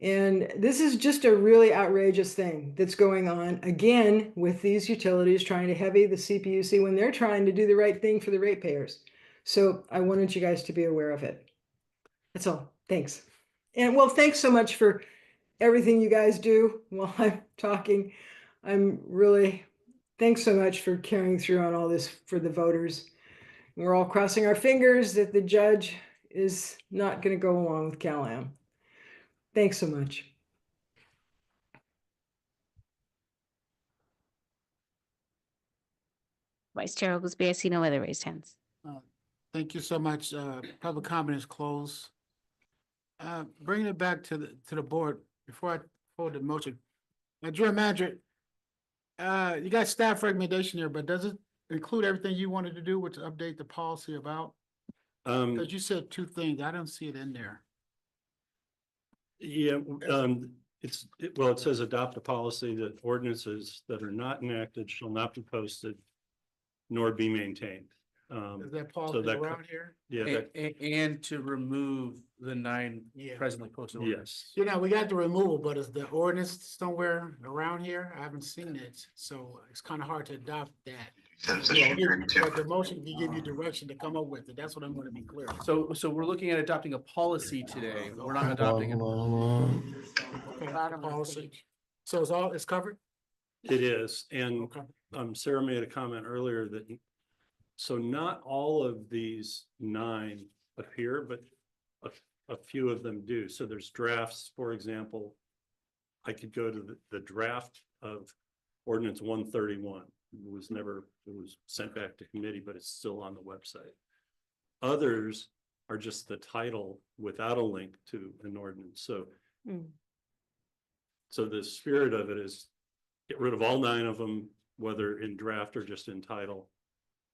And this is just a really outrageous thing that's going on, again, with these utilities trying to heavy the CPUC when they're trying to do the right thing for the ratepayers. So I wanted you guys to be aware of it. That's all. Thanks. And well, thanks so much for everything you guys do while I'm talking. Thanks so much for carrying through on all this for the voters. We're all crossing our fingers that the judge is not going to go along with Cal-Am. Thanks so much. Vice Chair Oglesby, I see no other raised hands. Thank you so much. Public comment is closed. Bringing it back to the board before I hold the motion. General Manager, you got staff recommendation here, but does it include everything you wanted to do, which update the policy about? Because you said two things. I don't see it in there. Yeah, it says adopt a policy that ordinances that are not enacted shall not be posted nor be maintained. Is that policy that around here? Yeah, And to remove the 9 Yeah. presently posted ordinance. yes. You know, we got the removal, but is the ordinance somewhere around here? I haven't seen it, so it's kind of hard to adopt that. But the motion can give you direction to come up with it. That's what I'm going to be clear. So we're looking at adopting a policy today. We're not adopting it. Okay, Bottom of the policy. page. So it's covered? It is, and Okay. Sarah made a comment earlier that, so not all of these 9 appear, but a few of them do. So there's drafts, for example. I could go to the draft of ordinance 131. It was sent back to committee, but it's still on the website. Others are just the title without a link to an ordinance. So the spirit of it is get rid of all 9 of them, whether in draft or just in title.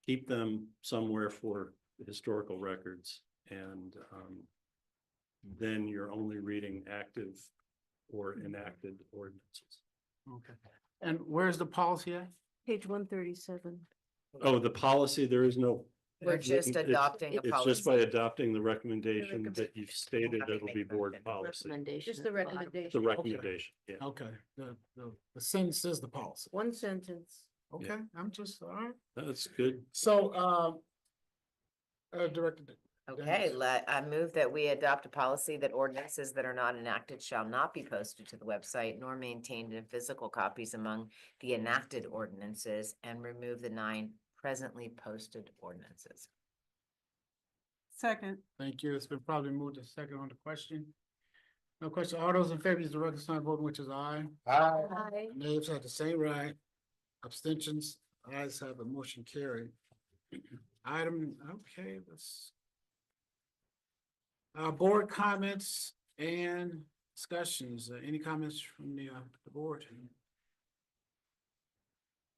Keep them somewhere for historical records, and then you're only reading active or enacted ordinances. Okay. And where's the policy at? Page 137. Oh, the policy, there is no. We're just it's- adopting a It's just by policy. adopting the recommendation that you've stated Having it'll made be a board motion. policy. Recommendation. Just the at the bottom. The recommendation. recommendation, yeah. Okay, the sentence is the policy. One sentence. Okay, I'm just, all right. That's good. So, Director. Okay, I move that we adopt a policy that ordinances that are not enacted shall not be posted to the website nor maintained in physical copies among the enacted ordinances and remove the 9 presently posted ordinances. Second. Thank you. It's been probably moved to second on the question. No question. All those in favor, use the record sign voting, which is aye. Aye. Nays have the same right. Abstentions, ayes have a motion carried. Item, okay, let's. Board comments and discussions. Any comments from the board?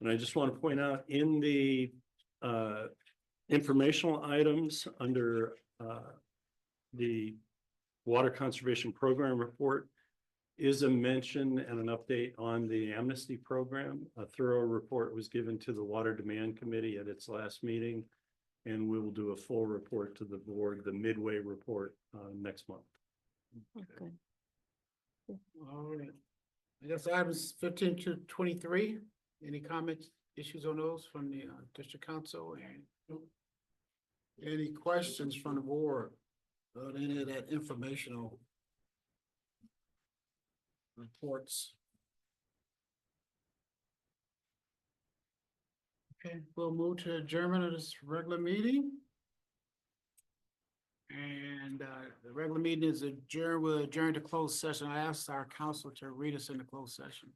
And I just want to point out in the informational items under the Water Conservation Program report is a mention and an update on the amnesty program. A thorough report was given to the Water Demand Committee at its last meeting. And we will do a full report to the board, the midway report, next month. Okay. All right. I guess items 15 to 23. Any comments, issues on those from the district council? And any questions from the board on any of that informational reports? Okay, we'll move to adjournment of this regular meeting. And the regular meeting is adjourned. We'll adjourn to closed session. I asked our council to read us into closed session.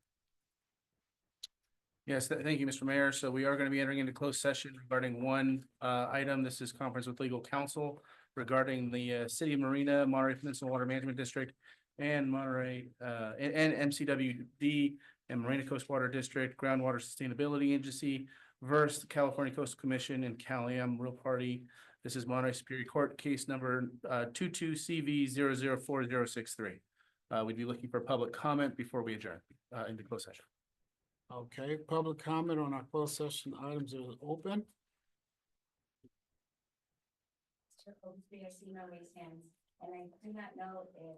Yes, thank you, Mr. Mayor. So we are going to be entering into closed session regarding one item. This is conference with legal counsel regarding the City of Marina, Monterey Peninsula Water Management District, and Monterey and MCWD and Marina Coast Water District Groundwater Sustainability Agency versus the California Coastal Commission and Cal-Am Real Party. This is Monterey Superior Court case number 22CV004063. We'd be looking for public comment before we adjourn into closed session. Okay, public comment on our closed session items is open. Mr. Oaksby, I see no raised hands, and I do not know if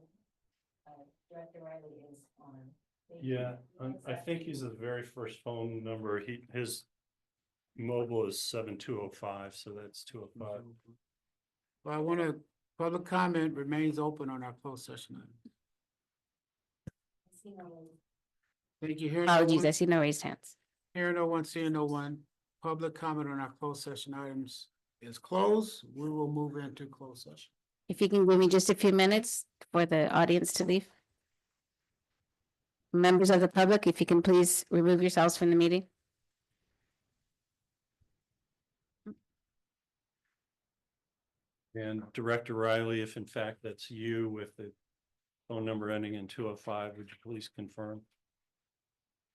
Director Riley is on. Yeah, I think he's the very first phone number. His mobile is 7205, so that's 205. Well, I want to, public comment remains open on our closed session item. I see no raised- Thank you. Apologies, I see no raised hands. Hearing no one, seeing no one. Public comment on our closed session items is closed. We will move into closed session. If you can give me just a few minutes for the audience to leave. Members of the public, if you can please remove yourselves from the meeting. And Director Riley, if in fact that's you with the phone number ending in 205, would you please confirm?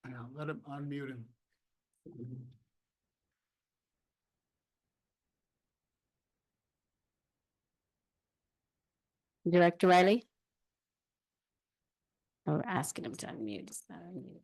Now, let him unmute him. Director Riley? Or asking him to unmute. It's not unmute.